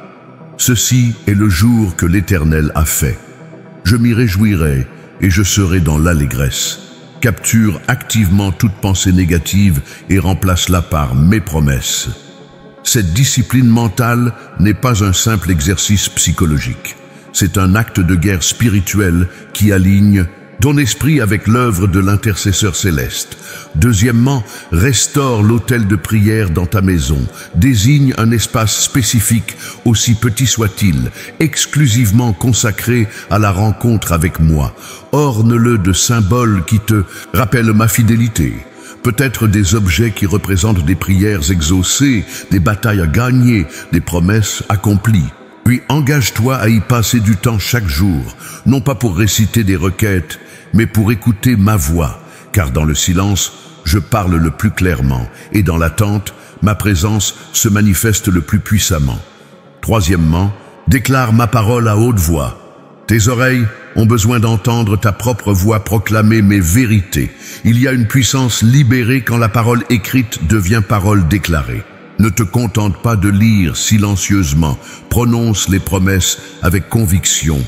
Ceci est le jour que l'Éternel a fait. Je m'y réjouirai et je serai dans l'allégresse. Capture activement toute pensée négative et remplace-la par mes promesses. Cette discipline mentale n'est pas un simple exercice psychologique. C'est un acte de guerre spirituelle qui aligne ton esprit avec l'œuvre de l'intercesseur céleste. Deuxièmement, restaure l'autel de prière dans ta maison. Désigne un espace spécifique, aussi petit soit-il, exclusivement consacré à la rencontre avec moi. Orne-le de symboles qui te rappellent ma fidélité. Peut-être des objets qui représentent des prières exaucées, des batailles à gagner, des promesses accomplies. Puis engage-toi à y passer du temps chaque jour, non pas pour réciter des requêtes, mais pour écouter ma voix, car dans le silence, je parle le plus clairement, et dans l'attente, ma présence se manifeste le plus puissamment. Troisièmement, déclare ma parole à haute voix. Tes oreilles ont besoin d'entendre ta propre voix proclamer mes vérités. Il y a une puissance libérée quand la parole écrite devient parole déclarée. Ne te contente pas de lire silencieusement, prononce les promesses avec conviction.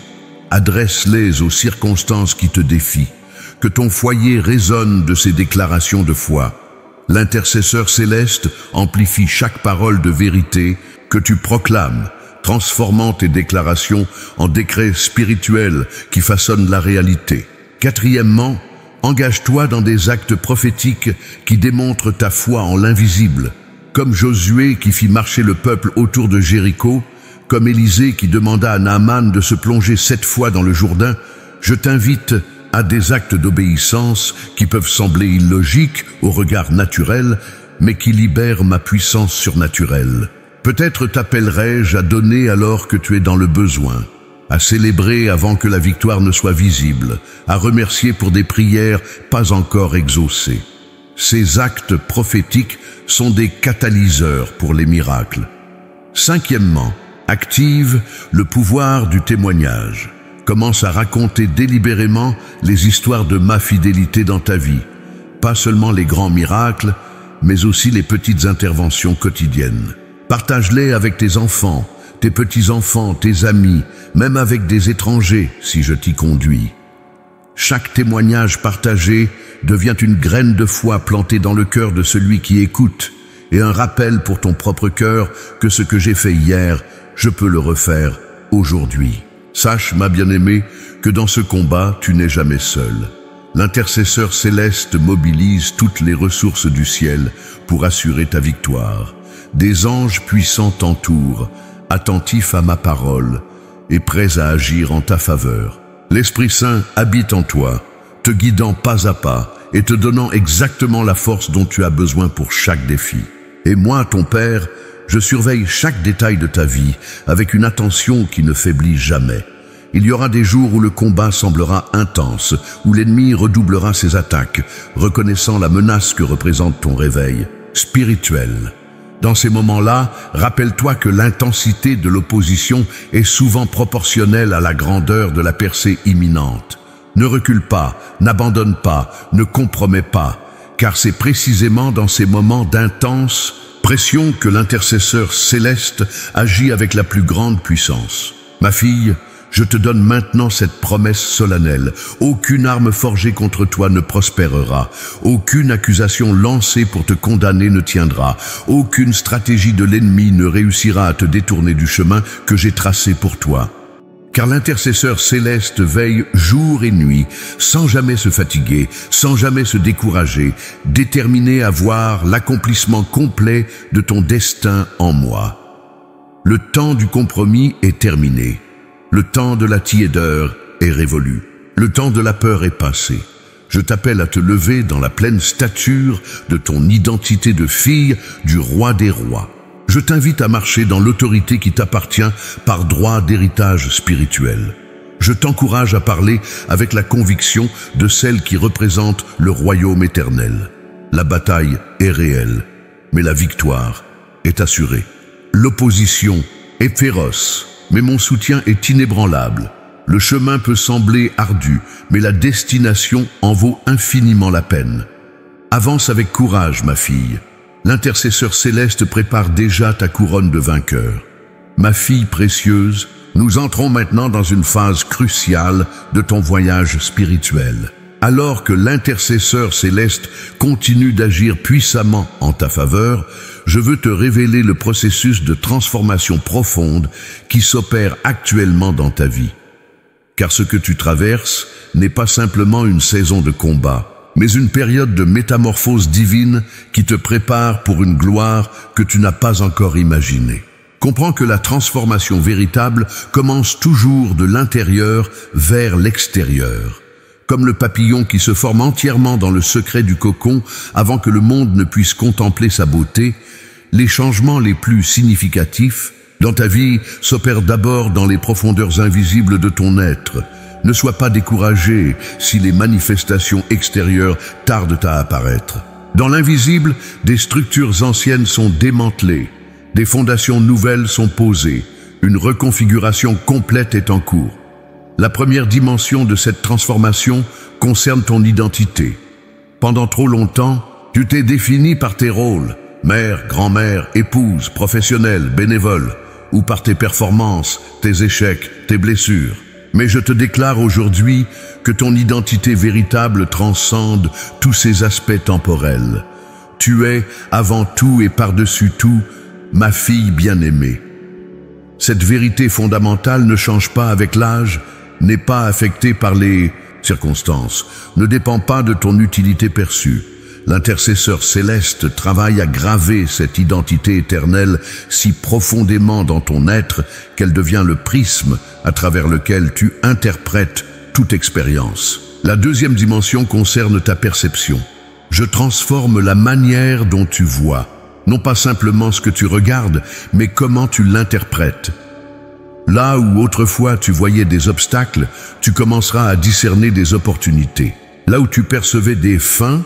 Adresse-les aux circonstances qui te défient. Que ton foyer résonne de ces déclarations de foi. L'intercesseur céleste amplifie chaque parole de vérité que tu proclames, transformant tes déclarations en décrets spirituels qui façonnent la réalité. Quatrièmement, engage-toi dans des actes prophétiques qui démontrent ta foi en l'invisible. Comme Josué qui fit marcher le peuple autour de Jéricho, comme Élisée qui demanda à Naaman de se plonger 7 fois dans le Jourdain, je t'invite à des actes d'obéissance qui peuvent sembler illogiques au regard naturel, mais qui libèrent ma puissance surnaturelle. Peut-être t'appellerai-je à donner alors que tu es dans le besoin, à célébrer avant que la victoire ne soit visible, à remercier pour des prières pas encore exaucées. Ces actes prophétiques sont des catalyseurs pour les miracles. Cinquièmement, active le pouvoir du témoignage. Commence à raconter délibérément les histoires de ma fidélité dans ta vie. Pas seulement les grands miracles, mais aussi les petites interventions quotidiennes. Partage-les avec tes enfants, tes petits-enfants, tes amis, même avec des étrangers si je t'y conduis. Chaque témoignage partagé devient une graine de foi plantée dans le cœur de celui qui écoute et un rappel pour ton propre cœur que ce que j'ai fait hier, je peux le refaire aujourd'hui. Sache, ma bien-aimée, que dans ce combat, tu n'es jamais seul. L'intercesseur céleste mobilise toutes les ressources du ciel pour assurer ta victoire. Des anges puissants t'entourent, attentifs à ma parole et prêts à agir en ta faveur. L'Esprit Saint habite en toi, te guidant pas à pas et te donnant exactement la force dont tu as besoin pour chaque défi. Et moi, ton Père, je surveille chaque détail de ta vie avec une attention qui ne faiblit jamais. Il y aura des jours où le combat semblera intense, où l'ennemi redoublera ses attaques, reconnaissant la menace que représente ton réveil spirituel. Dans ces moments-là, rappelle-toi que l'intensité de l'opposition est souvent proportionnelle à la grandeur de la percée imminente. Ne recule pas, n'abandonne pas, ne compromets pas, car c'est précisément dans ces moments d'intense pression que l'intercesseur céleste agit avec la plus grande puissance. Ma fille, je te donne maintenant cette promesse solennelle. Aucune arme forgée contre toi ne prospérera. Aucune accusation lancée pour te condamner ne tiendra. Aucune stratégie de l'ennemi ne réussira à te détourner du chemin que j'ai tracé pour toi. Car l'intercesseur céleste veille jour et nuit, sans jamais se fatiguer, sans jamais se décourager, déterminé à voir l'accomplissement complet de ton destin en moi. Le temps du compromis est terminé. Le temps de la tiédeur est révolu. Le temps de la peur est passé. Je t'appelle à te lever dans la pleine stature de ton identité de fille du roi des rois. Je t'invite à marcher dans l'autorité qui t'appartient par droit d'héritage spirituel. Je t'encourage à parler avec la conviction de celle qui représente le royaume éternel. La bataille est réelle, mais la victoire est assurée. L'opposition est féroce, mais mon soutien est inébranlable. Le chemin peut sembler ardu, mais la destination en vaut infiniment la peine. Avance avec courage, ma fille. L'intercesseur céleste prépare déjà ta couronne de vainqueur. Ma fille précieuse, nous entrons maintenant dans une phase cruciale de ton voyage spirituel. Alors que l'intercesseur céleste continue d'agir puissamment en ta faveur, je veux te révéler le processus de transformation profonde qui s'opère actuellement dans ta vie. Car ce que tu traverses n'est pas simplement une saison de combat, mais une période de métamorphose divine qui te prépare pour une gloire que tu n'as pas encore imaginée. Comprends que la transformation véritable commence toujours de l'intérieur vers l'extérieur. Comme le papillon qui se forme entièrement dans le secret du cocon avant que le monde ne puisse contempler sa beauté, les changements les plus significatifs dans ta vie s'opèrent d'abord dans les profondeurs invisibles de ton être. Ne sois pas découragé si les manifestations extérieures tardent à apparaître. Dans l'invisible, des structures anciennes sont démantelées, des fondations nouvelles sont posées, une reconfiguration complète est en cours. La première dimension de cette transformation concerne ton identité. Pendant trop longtemps, tu t'es défini par tes rôles, mère, grand-mère, épouse, professionnelle, bénévole, ou par tes performances, tes échecs, tes blessures. Mais je te déclare aujourd'hui que ton identité véritable transcende tous ces aspects temporels. Tu es, avant tout et par-dessus tout, ma fille bien-aimée. Cette vérité fondamentale ne change pas avec l'âge, n'est pas affectée par les circonstances, ne dépend pas de ton utilité perçue. L'intercesseur céleste travaille à graver cette identité éternelle si profondément dans ton être qu'elle devient le prisme à travers lequel tu interprètes toute expérience. La deuxième dimension concerne ta perception. Je transforme la manière dont tu vois, non pas simplement ce que tu regardes, mais comment tu l'interprètes. Là où autrefois tu voyais des obstacles, tu commenceras à discerner des opportunités. Là où tu percevais des fins,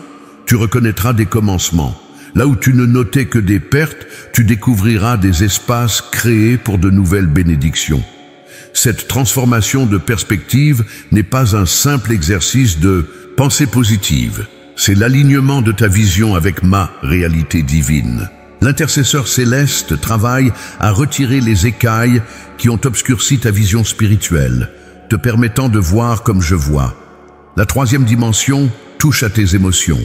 tu reconnaîtras des commencements. Là où tu ne notais que des pertes, tu découvriras des espaces créés pour de nouvelles bénédictions. Cette transformation de perspective n'est pas un simple exercice de pensée positive. C'est l'alignement de ta vision avec ma réalité divine. L'intercesseur céleste travaille à retirer les écailles qui ont obscurci ta vision spirituelle, te permettant de voir comme je vois. La troisième dimension touche à tes émotions.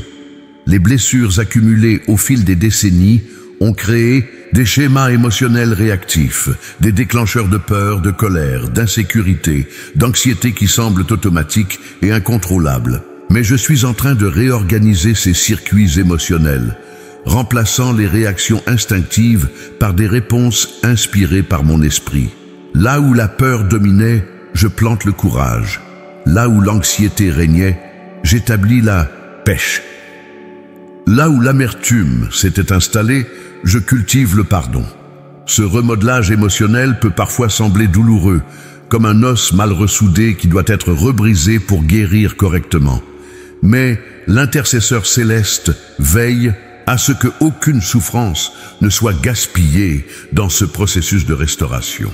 Les blessures accumulées au fil des décennies ont créé des schémas émotionnels réactifs, des déclencheurs de peur, de colère, d'insécurité, d'anxiété qui semblent automatiques et incontrôlables. Mais je suis en train de réorganiser ces circuits émotionnels, remplaçant les réactions instinctives par des réponses inspirées par mon esprit. Là où la peur dominait, je plante le courage. Là où l'anxiété régnait, j'établis la pêche. Là où l'amertume s'était installée, je cultive le pardon. Ce remodelage émotionnel peut parfois sembler douloureux, comme un os mal ressoudé qui doit être rebrisé pour guérir correctement. Mais l'intercesseur céleste veille à ce que aucune souffrance ne soit gaspillée dans ce processus de restauration.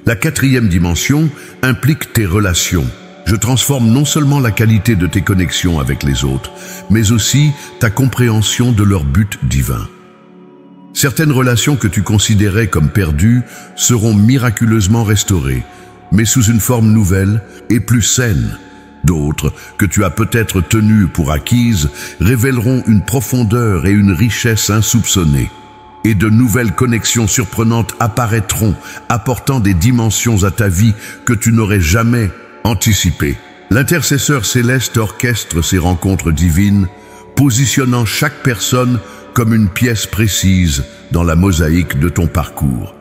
La quatrième dimension implique tes relations. Je transforme non seulement la qualité de tes connexions avec les autres, mais aussi ta compréhension de leur but divin. Certaines relations que tu considérais comme perdues seront miraculeusement restaurées, mais sous une forme nouvelle et plus saine. D'autres, que tu as peut-être tenues pour acquises, révéleront une profondeur et une richesse insoupçonnées. Et de nouvelles connexions surprenantes apparaîtront, apportant des dimensions à ta vie que tu n'aurais jamais anticipées. L'intercesseur céleste orchestre ces rencontres divines, positionnant chaque personne comme une pièce précise dans la mosaïque de ton parcours.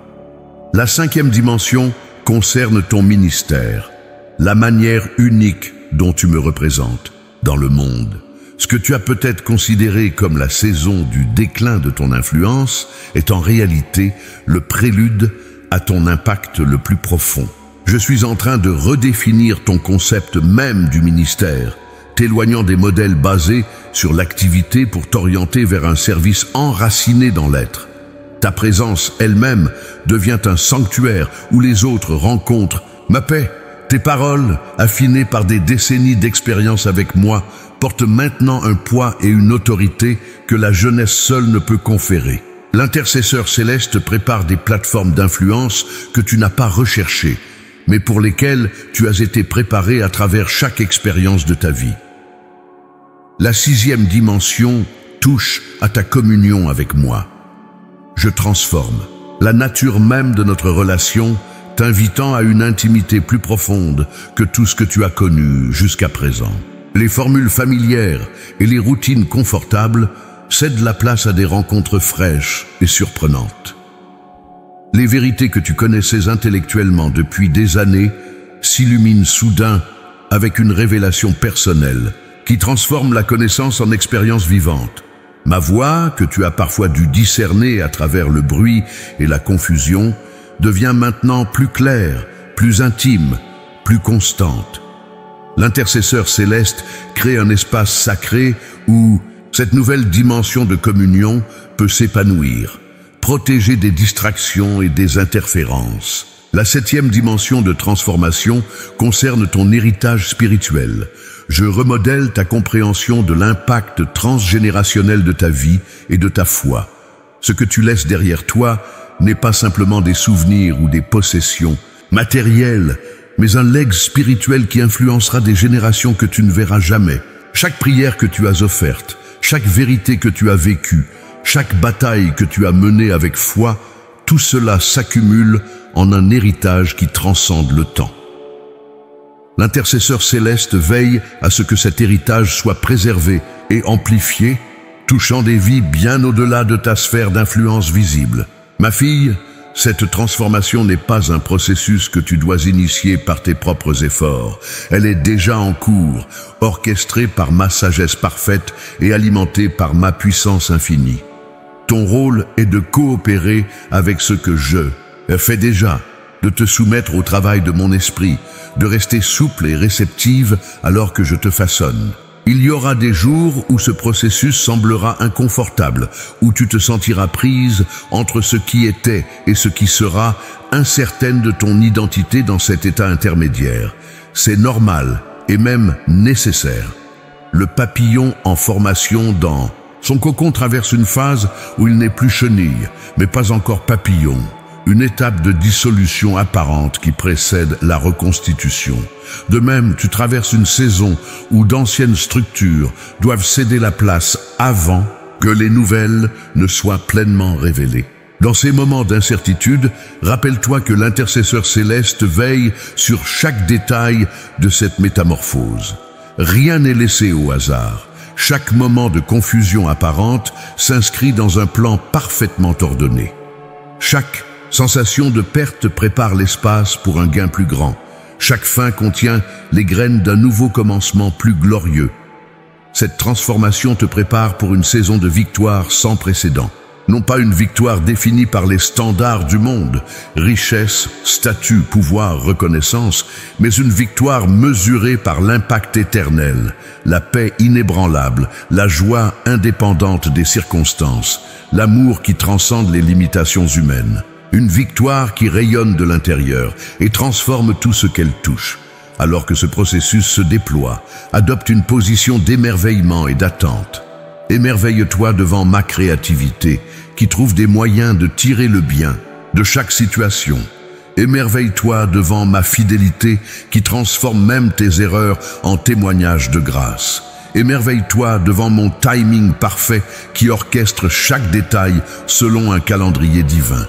La cinquième dimension concerne ton ministère, la manière unique dont tu me représentes dans le monde. Ce que tu as peut-être considéré comme la saison du déclin de ton influence est en réalité le prélude à ton impact le plus profond. Je suis en train de redéfinir ton concept même du ministère, t'éloignant des modèles basés sur l'activité pour t'orienter vers un service enraciné dans l'être. Ta présence elle-même devient un sanctuaire où les autres rencontrent ma paix. Tes paroles, affinées par des décennies d'expérience avec moi, portent maintenant un poids et une autorité que la jeunesse seule ne peut conférer. L'intercesseur céleste prépare des plateformes d'influence que tu n'as pas recherchées, mais pour lesquelles tu as été préparé à travers chaque expérience de ta vie. La 6e dimension touche à ta communion avec moi. Je transforme la nature même de notre relation, t'invitant à une intimité plus profonde que tout ce que tu as connu jusqu'à présent. Les formules familières et les routines confortables cèdent la place à des rencontres fraîches et surprenantes. Les vérités que tu connaissais intellectuellement depuis des années s'illuminent soudain avec une révélation personnelle qui transforme la connaissance en expérience vivante. Ma voix, que tu as parfois dû discerner à travers le bruit et la confusion, devient maintenant plus claire, plus intime, plus constante. L'intercesseur céleste crée un espace sacré où cette nouvelle dimension de communion peut s'épanouir, protégée des distractions et des interférences. La 7e dimension de transformation concerne ton héritage spirituel. Je remodèle ta compréhension de l'impact transgénérationnel de ta vie et de ta foi. Ce que tu laisses derrière toi n'est pas simplement des souvenirs ou des possessions matérielles, mais un legs spirituel qui influencera des générations que tu ne verras jamais. Chaque prière que tu as offerte, chaque vérité que tu as vécue, chaque bataille que tu as menée avec foi, tout cela s'accumule en un héritage qui transcende le temps. L'intercesseur céleste veille à ce que cet héritage soit préservé et amplifié, touchant des vies bien au-delà de ta sphère d'influence visible. Ma fille, cette transformation n'est pas un processus que tu dois initier par tes propres efforts. Elle est déjà en cours, orchestrée par ma sagesse parfaite et alimentée par ma puissance infinie. Ton rôle est de coopérer avec ce que je fais déjà, de te soumettre au travail de mon esprit, de rester souple et réceptive alors que je te façonne. Il y aura des jours où ce processus semblera inconfortable, où tu te sentiras prise entre ce qui était et ce qui sera, incertaine de ton identité dans cet état intermédiaire. C'est normal et même nécessaire. Le papillon en formation dans son cocon traverse une phase où il n'est plus chenille, mais pas encore papillon. Une étape de dissolution apparente qui précède la reconstitution. De même, tu traverses une saison où d'anciennes structures doivent céder la place avant que les nouvelles ne soient pleinement révélées. Dans ces moments d'incertitude, rappelle-toi que l'intercesseur céleste veille sur chaque détail de cette métamorphose. Rien n'est laissé au hasard. Chaque moment de confusion apparente s'inscrit dans un plan parfaitement ordonné. Chaque sensation de perte prépare l'espace pour un gain plus grand. Chaque fin contient les graines d'un nouveau commencement plus glorieux. Cette transformation te prépare pour une saison de victoire sans précédent. Non pas une victoire définie par les standards du monde, richesse, statut, pouvoir, reconnaissance, mais une victoire mesurée par l'impact éternel, la paix inébranlable, la joie indépendante des circonstances, l'amour qui transcende les limitations humaines. Une victoire qui rayonne de l'intérieur et transforme tout ce qu'elle touche. Alors que ce processus se déploie, adopte une position d'émerveillement et d'attente. Émerveille-toi devant ma créativité, qui trouve des moyens de tirer le bien de chaque situation. Émerveille-toi devant ma fidélité, qui transforme même tes erreurs en témoignages de grâce. Émerveille-toi devant mon timing parfait, qui orchestre chaque détail selon un calendrier divin.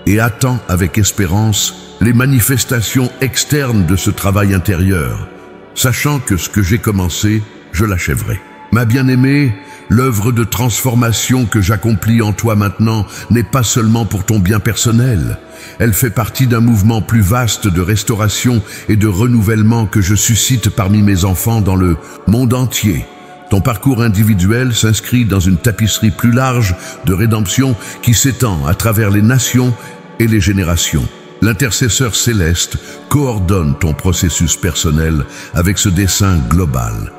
Et attends avec espérance les manifestations externes de ce travail intérieur, sachant que ce que j'ai commencé, je l'achèverai. Ma bien-aimée, l'œuvre de transformation que j'accomplis en toi maintenant n'est pas seulement pour ton bien personnel. Elle fait partie d'un mouvement plus vaste de restauration et de renouvellement que je suscite parmi mes enfants dans le monde entier. Ton parcours individuel s'inscrit dans une tapisserie plus large de rédemption qui s'étend à travers les nations et les générations. L'intercesseur céleste coordonne ton processus personnel avec ce dessein global,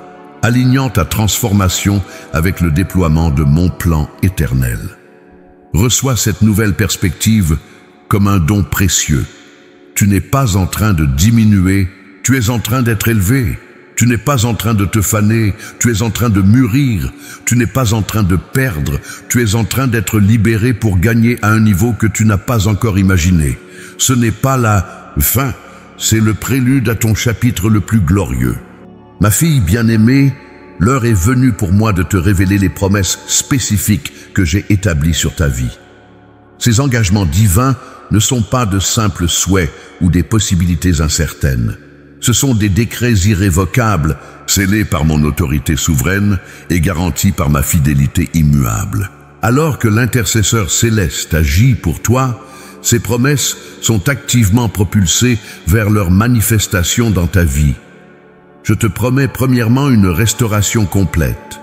alignant ta transformation avec le déploiement de mon plan éternel. Reçois cette nouvelle perspective comme un don précieux. Tu n'es pas en train de diminuer, tu es en train d'être élevé. Tu n'es pas en train de te faner, tu es en train de mûrir. Tu n'es pas en train de perdre, tu es en train d'être libéré pour gagner à un niveau que tu n'as pas encore imaginé. Ce n'est pas la fin, c'est le prélude à ton chapitre le plus glorieux. Ma fille bien-aimée, l'heure est venue pour moi de te révéler les promesses spécifiques que j'ai établies sur ta vie. Ces engagements divins ne sont pas de simples souhaits ou des possibilités incertaines. Ce sont des décrets irrévocables, scellés par mon autorité souveraine et garantis par ma fidélité immuable. Alors que l'intercesseur céleste agit pour toi, ces promesses sont activement propulsées vers leur manifestation dans ta vie. Je te promets premièrement une restauration complète.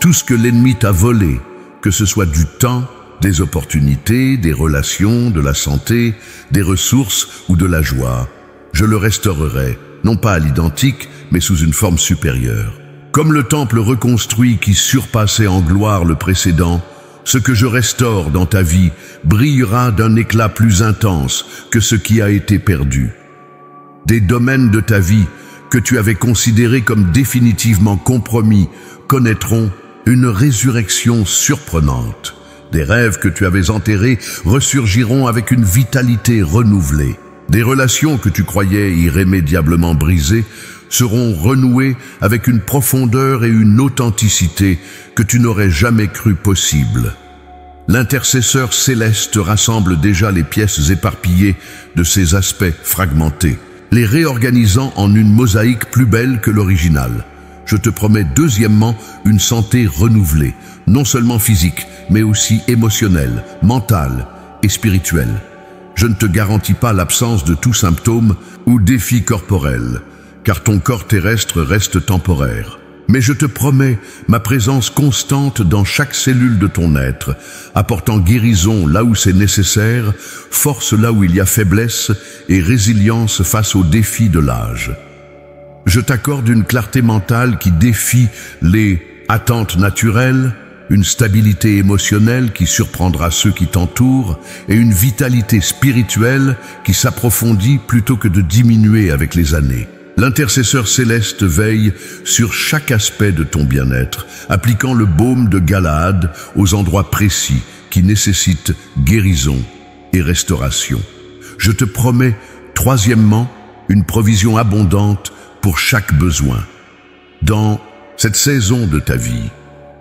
Tout ce que l'ennemi t'a volé, que ce soit du temps, des opportunités, des relations, de la santé, des ressources ou de la joie, je le restaurerai, non pas à l'identique, mais sous une forme supérieure. Comme le temple reconstruit qui surpassait en gloire le précédent, ce que je restaure dans ta vie brillera d'un éclat plus intense que ce qui a été perdu. Des domaines de ta vie que tu avais considérés comme définitivement compromis connaîtront une résurrection surprenante. Des rêves que tu avais enterrés ressurgiront avec une vitalité renouvelée. Des relations que tu croyais irrémédiablement brisées seront renouées avec une profondeur et une authenticité que tu n'aurais jamais cru possible. L'intercesseur céleste rassemble déjà les pièces éparpillées de ces aspects fragmentés, les réorganisant en une mosaïque plus belle que l'original. Je te promets deuxièmement une santé renouvelée, non seulement physique, mais aussi émotionnelle, mentale et spirituelle. Je ne te garantis pas l'absence de tout symptôme ou défi corporel, car ton corps terrestre reste temporaire. Mais je te promets ma présence constante dans chaque cellule de ton être, apportant guérison là où c'est nécessaire, force là où il y a faiblesse et résilience face aux défis de l'âge. Je t'accorde une clarté mentale qui défie les attentes naturelles, une stabilité émotionnelle qui surprendra ceux qui t'entourent et une vitalité spirituelle qui s'approfondit plutôt que de diminuer avec les années. L'intercesseur céleste veille sur chaque aspect de ton bien-être, appliquant le baume de Galaad aux endroits précis qui nécessitent guérison et restauration. Je te promets, troisièmement, une provision abondante pour chaque besoin. Dans cette saison de ta vie,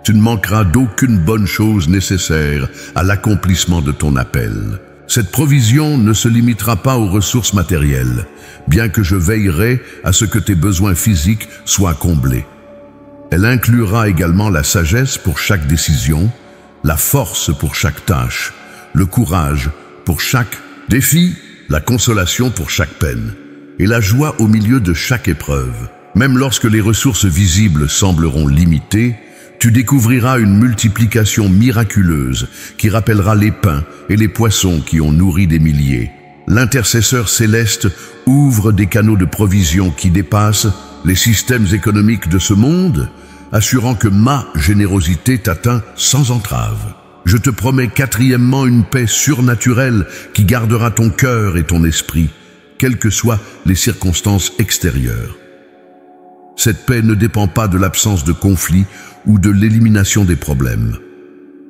tu ne manqueras d'aucune bonne chose nécessaire à l'accomplissement de ton appel. Cette provision ne se limitera pas aux ressources matérielles, bien que je veillerai à ce que tes besoins physiques soient comblés. Elle inclura également la sagesse pour chaque décision, la force pour chaque tâche, le courage pour chaque défi, la consolation pour chaque peine, et la joie au milieu de chaque épreuve. Même lorsque les ressources visibles sembleront limitées, tu découvriras une multiplication miraculeuse qui rappellera les pains et les poissons qui ont nourri des milliers. L'intercesseur céleste ouvre des canaux de provision qui dépassent les systèmes économiques de ce monde, assurant que ma générosité t'atteint sans entrave. Je te promets quatrièmement une paix surnaturelle qui gardera ton cœur et ton esprit, quelles que soient les circonstances extérieures. Cette paix ne dépend pas de l'absence de conflit ou de l'élimination des problèmes.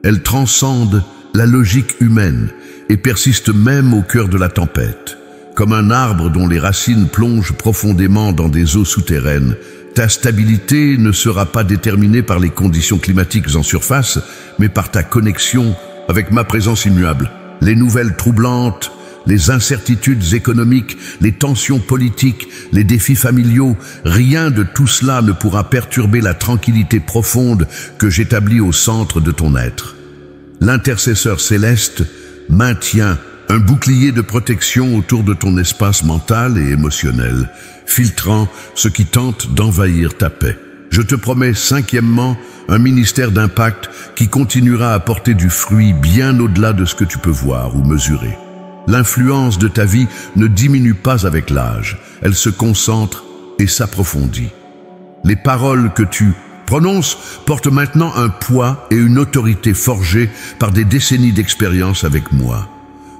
Elle transcende la logique humaine et persiste même au cœur de la tempête. Comme un arbre dont les racines plongent profondément dans des eaux souterraines, ta stabilité ne sera pas déterminée par les conditions climatiques en surface, mais par ta connexion avec ma présence immuable. Les nouvelles troublantes, les incertitudes économiques, les tensions politiques, les défis familiaux, rien de tout cela ne pourra perturber la tranquillité profonde que j'établis au centre de ton être. L'intercesseur céleste maintient un bouclier de protection autour de ton espace mental et émotionnel, filtrant ce qui tente d'envahir ta paix. Je te promets cinquièmement un ministère d'impact qui continuera à porter du fruit bien au-delà de ce que tu peux voir ou mesurer. L'influence de ta vie ne diminue pas avec l'âge, elle se concentre et s'approfondit. Les paroles que tu prononces portent maintenant un poids et une autorité forgés par des décennies d'expérience avec moi.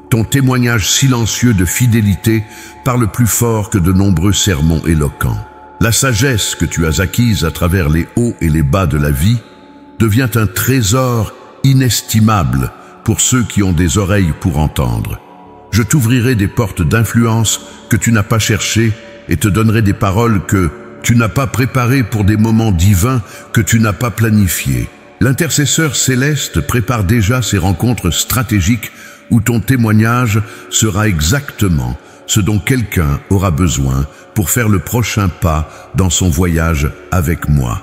Ton témoignage silencieux de fidélité parle plus fort que de nombreux sermons éloquents. La sagesse que tu as acquise à travers les hauts et les bas de la vie devient un trésor inestimable pour ceux qui ont des oreilles pour entendre. Je t'ouvrirai des portes d'influence que tu n'as pas cherchées et te donnerai des paroles que tu n'as pas préparées pour des moments divins que tu n'as pas planifiés. L'intercesseur céleste prépare déjà ces rencontres stratégiques où ton témoignage sera exactement ce dont quelqu'un aura besoin pour faire le prochain pas dans son voyage avec moi.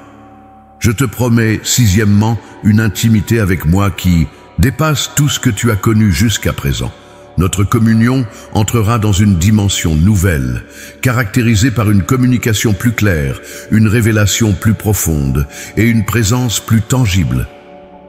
Je te promets, sixièmement, une intimité avec moi qui dépasse tout ce que tu as connu jusqu'à présent. Notre communion entrera dans une dimension nouvelle, caractérisée par une communication plus claire, une révélation plus profonde et une présence plus tangible.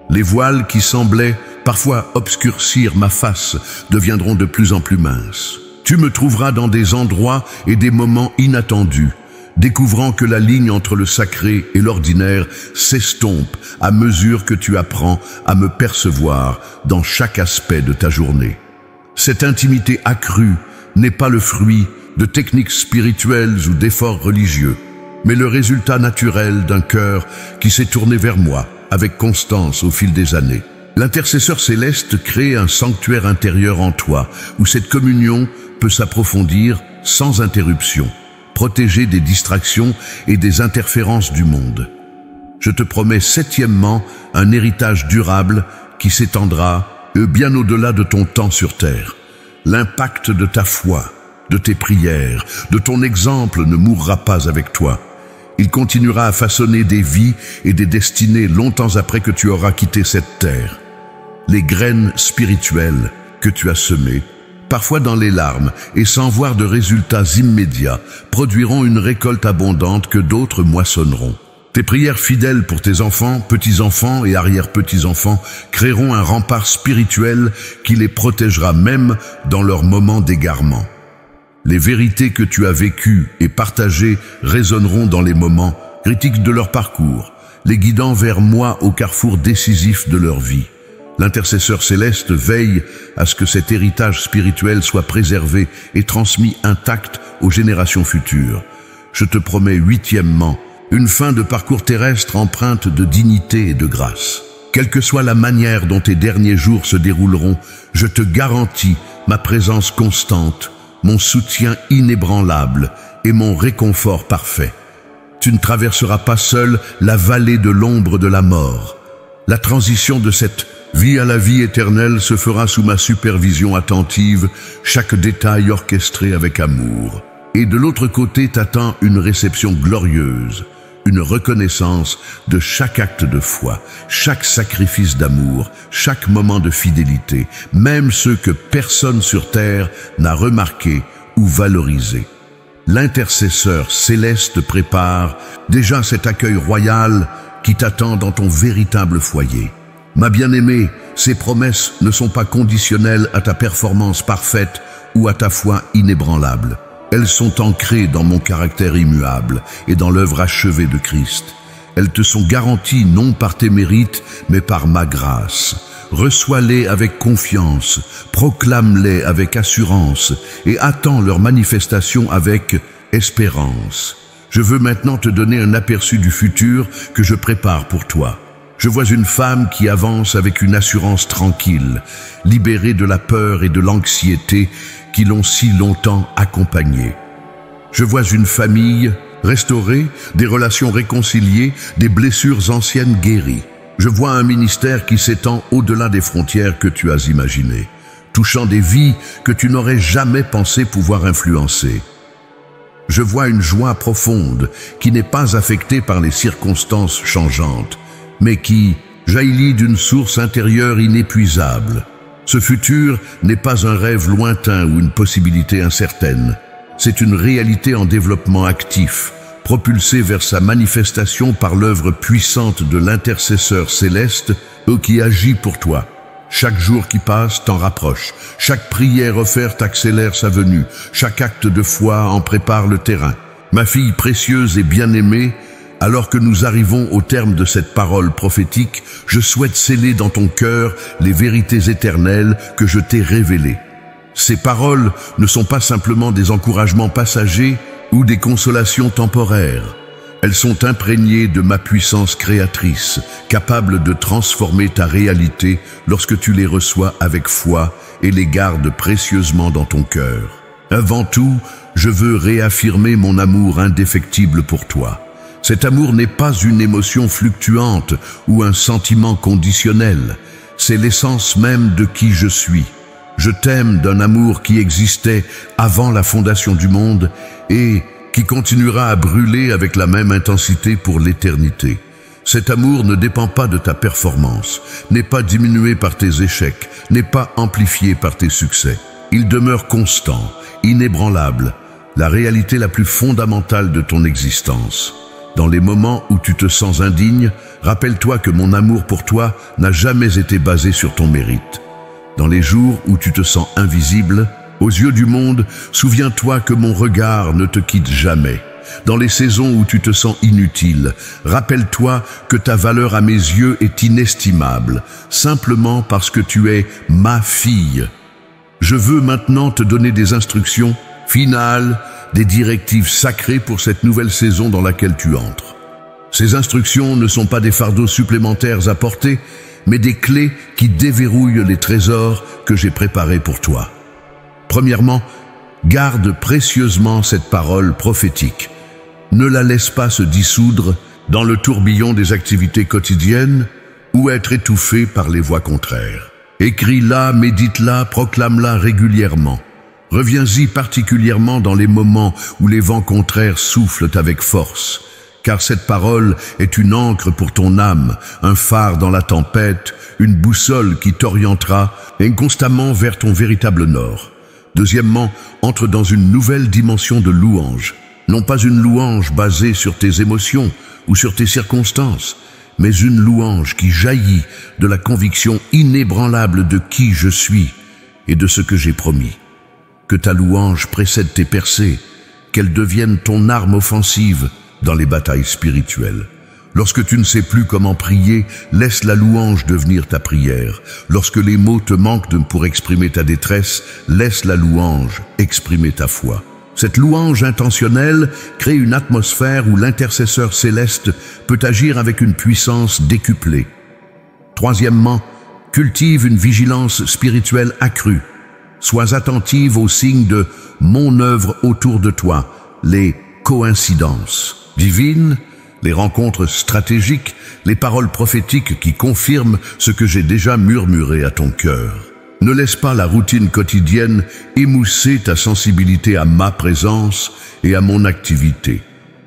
Les voiles qui semblaient parfois obscurcir ma face deviendront de plus en plus minces. Tu me trouveras dans des endroits et des moments inattendus, découvrant que la ligne entre le sacré et l'ordinaire s'estompe à mesure que tu apprends à me percevoir dans chaque aspect de ta journée. Cette intimité accrue n'est pas le fruit de techniques spirituelles ou d'efforts religieux, mais le résultat naturel d'un cœur qui s'est tourné vers moi avec constance au fil des années. L'intercesseur céleste crée un sanctuaire intérieur en toi, où cette communion peut s'approfondir sans interruption, protégée des distractions et des interférences du monde. Je te promets septièmement un héritage durable qui s'étendra bien au-delà de ton temps sur terre. L'impact de ta foi, de tes prières, de ton exemple ne mourra pas avec toi. Il continuera à façonner des vies et des destinées longtemps après que tu auras quitté cette terre. Les graines spirituelles que tu as semées, parfois dans les larmes et sans voir de résultats immédiats, produiront une récolte abondante que d'autres moissonneront. Tes prières fidèles pour tes enfants, petits-enfants et arrière-petits-enfants créeront un rempart spirituel qui les protégera même dans leurs moments d'égarement. Les vérités que tu as vécues et partagées résonneront dans les moments critiques de leur parcours, les guidant vers moi au carrefour décisif de leur vie. L'intercesseur céleste veille à ce que cet héritage spirituel soit préservé et transmis intact aux générations futures. Je te promets huitièmement une fin de parcours terrestre empreinte de dignité et de grâce. Quelle que soit la manière dont tes derniers jours se dérouleront, je te garantis ma présence constante, mon soutien inébranlable et mon réconfort parfait. Tu ne traverseras pas seul la vallée de l'ombre de la mort. La transition de cette vie à la vie éternelle se fera sous ma supervision attentive, chaque détail orchestré avec amour. Et de l'autre côté t'attend une réception glorieuse, une reconnaissance de chaque acte de foi, chaque sacrifice d'amour, chaque moment de fidélité, même ceux que personne sur terre n'a remarqués ou valorisés. L'intercesseur céleste prépare déjà cet accueil royal qui t'attend dans ton véritable foyer. Ma bien-aimée, ces promesses ne sont pas conditionnelles à ta performance parfaite ou à ta foi inébranlable. Elles sont ancrées dans mon caractère immuable et dans l'œuvre achevée de Christ. Elles te sont garanties non par tes mérites, mais par ma grâce. Reçois-les avec confiance, proclame-les avec assurance et attends leur manifestation avec espérance. Je veux maintenant te donner un aperçu du futur que je prépare pour toi. Je vois une femme qui avance avec une assurance tranquille, libérée de la peur et de l'anxiété qui l'ont si longtemps accompagnée. Je vois une famille restaurée, des relations réconciliées, des blessures anciennes guéries. Je vois un ministère qui s'étend au-delà des frontières que tu as imaginées, touchant des vies que tu n'aurais jamais pensé pouvoir influencer. Je vois une joie profonde qui n'est pas affectée par les circonstances changeantes, mais qui jaillit d'une source intérieure inépuisable. Ce futur n'est pas un rêve lointain ou une possibilité incertaine. C'est une réalité en développement actif, propulsée vers sa manifestation par l'œuvre puissante de l'intercesseur céleste qui agit pour toi. Chaque jour qui passe t'en rapproche, chaque prière offerte accélère sa venue, chaque acte de foi en prépare le terrain. Ma fille précieuse et bien-aimée, alors que nous arrivons au terme de cette parole prophétique, je souhaite sceller dans ton cœur les vérités éternelles que je t'ai révélées. Ces paroles ne sont pas simplement des encouragements passagers, ou des consolations temporaires. Elles sont imprégnées de ma puissance créatrice, capable de transformer ta réalité lorsque tu les reçois avec foi et les gardes précieusement dans ton cœur. Avant tout, je veux réaffirmer mon amour indéfectible pour toi. Cet amour n'est pas une émotion fluctuante ou un sentiment conditionnel. C'est l'essence même de qui je suis. Je t'aime d'un amour qui existait avant la fondation du monde et qui continuera à brûler avec la même intensité pour l'éternité. Cet amour ne dépend pas de ta performance, n'est pas diminué par tes échecs, n'est pas amplifié par tes succès. Il demeure constant, inébranlable, la réalité la plus fondamentale de ton existence. Dans les moments où tu te sens indigne, rappelle-toi que mon amour pour toi n'a jamais été basé sur ton mérite. Dans les jours où tu te sens invisible, aux yeux du monde, souviens-toi que mon regard ne te quitte jamais. Dans les saisons où tu te sens inutile, rappelle-toi que ta valeur à mes yeux est inestimable, simplement parce que tu es ma fille. Je veux maintenant te donner des instructions finales, des directives sacrées pour cette nouvelle saison dans laquelle tu entres. Ces instructions ne sont pas des fardeaux supplémentaires à porter, mais des clés qui déverrouillent les trésors que j'ai préparés pour toi. Premièrement, garde précieusement cette parole prophétique. Ne la laisse pas se dissoudre dans le tourbillon des activités quotidiennes ou être étouffée par les voix contraires. Écris-la, médite-la, proclame-la régulièrement. Reviens-y particulièrement dans les moments où les vents contraires soufflent avec force, car cette parole est une ancre pour ton âme, un phare dans la tempête, une boussole qui t'orientera constamment vers ton véritable nord. Deuxièmement, entre dans une nouvelle dimension de louange. Non pas une louange basée sur tes émotions ou sur tes circonstances, mais une louange qui jaillit de la conviction inébranlable de qui je suis et de ce que j'ai promis. Que ta louange précède tes percées, qu'elle devienne ton arme offensive dans les batailles spirituelles. Lorsque tu ne sais plus comment prier, laisse la louange devenir ta prière. Lorsque les mots te manquent pour exprimer ta détresse, laisse la louange exprimer ta foi. Cette louange intentionnelle crée une atmosphère où l'intercesseur céleste peut agir avec une puissance décuplée. Troisièmement, cultive une vigilance spirituelle accrue. Sois attentive aux signes de mon œuvre autour de toi, les coïncidences divines, les rencontres stratégiques, les paroles prophétiques qui confirment ce que j'ai déjà murmuré à ton cœur. Ne laisse pas la routine quotidienne émousser ta sensibilité à ma présence et à mon activité.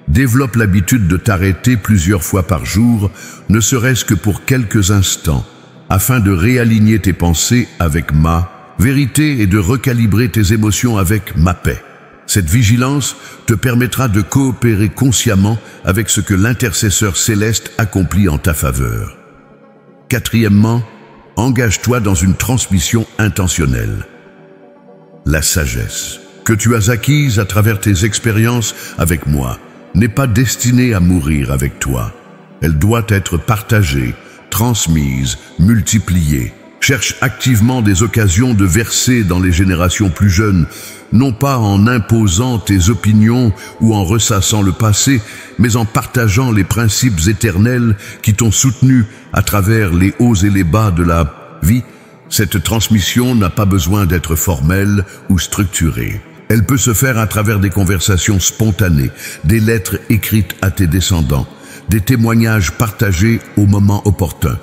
Développe l'habitude de t'arrêter plusieurs fois par jour, ne serait-ce que pour quelques instants, afin de réaligner tes pensées avec ma vérité et de recalibrer tes émotions avec ma paix. Cette vigilance te permettra de coopérer consciemment avec ce que l'intercesseur céleste accomplit en ta faveur. Quatrièmement, engage-toi dans une transmission intentionnelle. La sagesse que tu as acquise à travers tes expériences avec moi n'est pas destinée à mourir avec toi. Elle doit être partagée, transmise, multipliée. Cherche activement des occasions de verser dans les générations plus jeunes, non pas en imposant tes opinions ou en ressassant le passé, mais en partageant les principes éternels qui t'ont soutenu à travers les hauts et les bas de la vie. Cette transmission n'a pas besoin d'être formelle ou structurée. Elle peut se faire à travers des conversations spontanées, des lettres écrites à tes descendants, des témoignages partagés au moment opportun.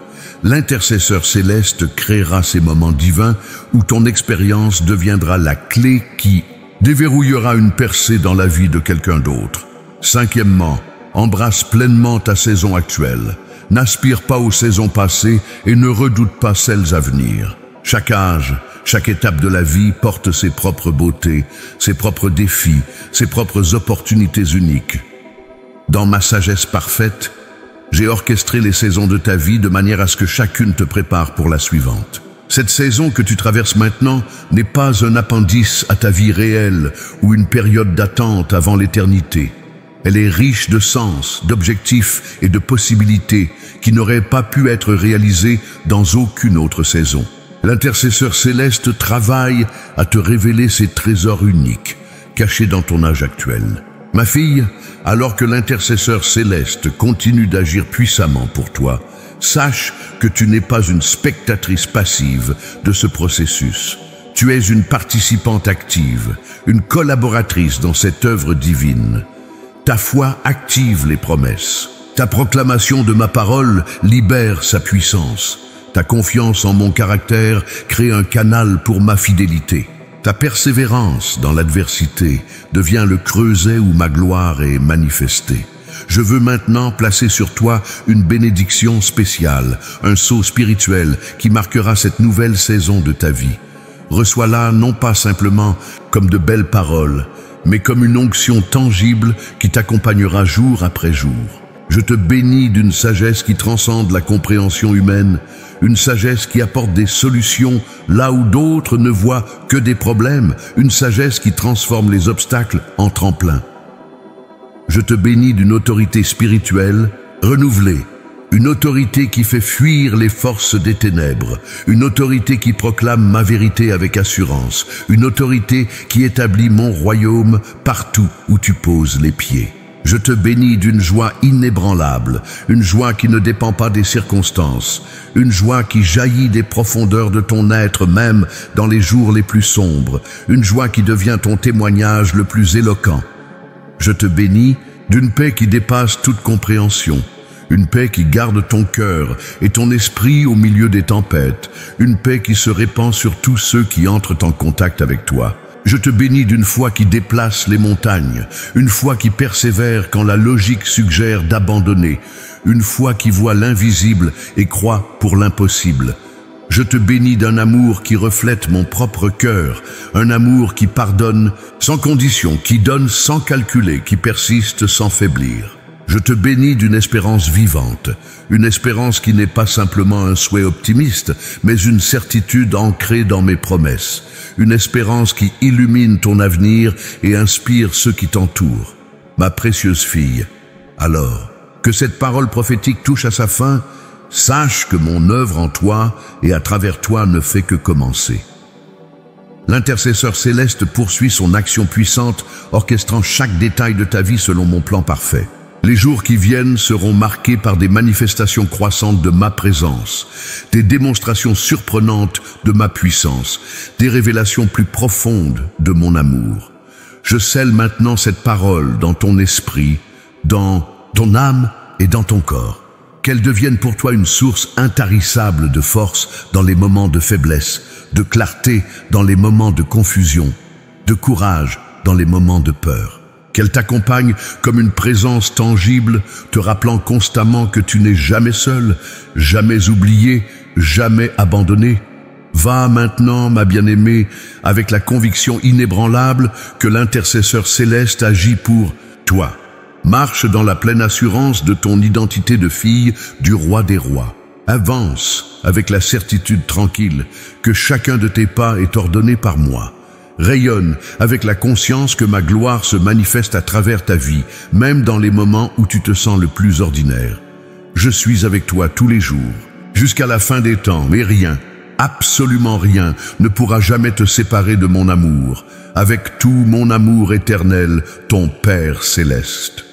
L'intercesseur céleste créera ces moments divins où ton expérience deviendra la clé qui déverrouillera une percée dans la vie de quelqu'un d'autre. Cinquièmement, embrasse pleinement ta saison actuelle. N'aspire pas aux saisons passées et ne redoute pas celles à venir. Chaque âge, chaque étape de la vie porte ses propres beautés, ses propres défis, ses propres opportunités uniques. Dans ma sagesse parfaite, j'ai orchestré les saisons de ta vie de manière à ce que chacune te prépare pour la suivante. Cette saison que tu traverses maintenant n'est pas un appendice à ta vie réelle ou une période d'attente avant l'éternité. Elle est riche de sens, d'objectifs et de possibilités qui n'auraient pas pu être réalisées dans aucune autre saison. L'intercesseur céleste travaille à te révéler ces trésors uniques, cachés dans ton âge actuel. Ma fille, alors que l'intercesseur céleste continue d'agir puissamment pour toi, sache que tu n'es pas une spectatrice passive de ce processus. Tu es une participante active, une collaboratrice dans cette œuvre divine. Ta foi active les promesses. Ta proclamation de ma parole libère sa puissance. Ta confiance en mon caractère crée un canal pour ma fidélité. Ta persévérance dans l'adversité devient le creuset où ma gloire est manifestée. Je veux maintenant placer sur toi une bénédiction spéciale, un sceau spirituel qui marquera cette nouvelle saison de ta vie. Reçois-la non pas simplement comme de belles paroles, mais comme une onction tangible qui t'accompagnera jour après jour. Je te bénis d'une sagesse qui transcende la compréhension humaine, une sagesse qui apporte des solutions là où d'autres ne voient que des problèmes, une sagesse qui transforme les obstacles en tremplins. Je te bénis d'une autorité spirituelle renouvelée, une autorité qui fait fuir les forces des ténèbres, une autorité qui proclame ma vérité avec assurance, une autorité qui établit mon royaume partout où tu poses les pieds. Je te bénis d'une joie inébranlable, une joie qui ne dépend pas des circonstances, une joie qui jaillit des profondeurs de ton être même dans les jours les plus sombres, une joie qui devient ton témoignage le plus éloquent. Je te bénis d'une paix qui dépasse toute compréhension, une paix qui garde ton cœur et ton esprit au milieu des tempêtes, une paix qui se répand sur tous ceux qui entrent en contact avec toi. Je te bénis d'une foi qui déplace les montagnes, une foi qui persévère quand la logique suggère d'abandonner, une foi qui voit l'invisible et croit pour l'impossible. Je te bénis d'un amour qui reflète mon propre cœur, un amour qui pardonne sans condition, qui donne sans calculer, qui persiste sans faiblir. Je te bénis d'une espérance vivante, une espérance qui n'est pas simplement un souhait optimiste, mais une certitude ancrée dans mes promesses, une espérance qui illumine ton avenir et inspire ceux qui t'entourent. Ma précieuse fille, alors que cette parole prophétique touche à sa fin, sache que mon œuvre en toi et à travers toi ne fait que commencer. L'intercesseur céleste poursuit son action puissante, orchestrant chaque détail de ta vie selon mon plan parfait. Les jours qui viennent seront marqués par des manifestations croissantes de ma présence, des démonstrations surprenantes de ma puissance, des révélations plus profondes de mon amour. Je scelle maintenant cette parole dans ton esprit, dans ton âme et dans ton corps. Qu'elle devienne pour toi une source intarissable de force dans les moments de faiblesse, de clarté dans les moments de confusion, de courage dans les moments de peur. Qu'elle t'accompagne comme une présence tangible, te rappelant constamment que tu n'es jamais seul, jamais oublié, jamais abandonné. Va maintenant, ma bien-aimée, avec la conviction inébranlable que l'intercesseur céleste agit pour toi. Marche dans la pleine assurance de ton identité de fille du roi des rois. Avance avec la certitude tranquille que chacun de tes pas est ordonné par moi. Rayonne avec la conscience que ma gloire se manifeste à travers ta vie, même dans les moments où tu te sens le plus ordinaire. Je suis avec toi tous les jours, jusqu'à la fin des temps, et rien, absolument rien, ne pourra jamais te séparer de mon amour, avec tout mon amour éternel, ton Père céleste.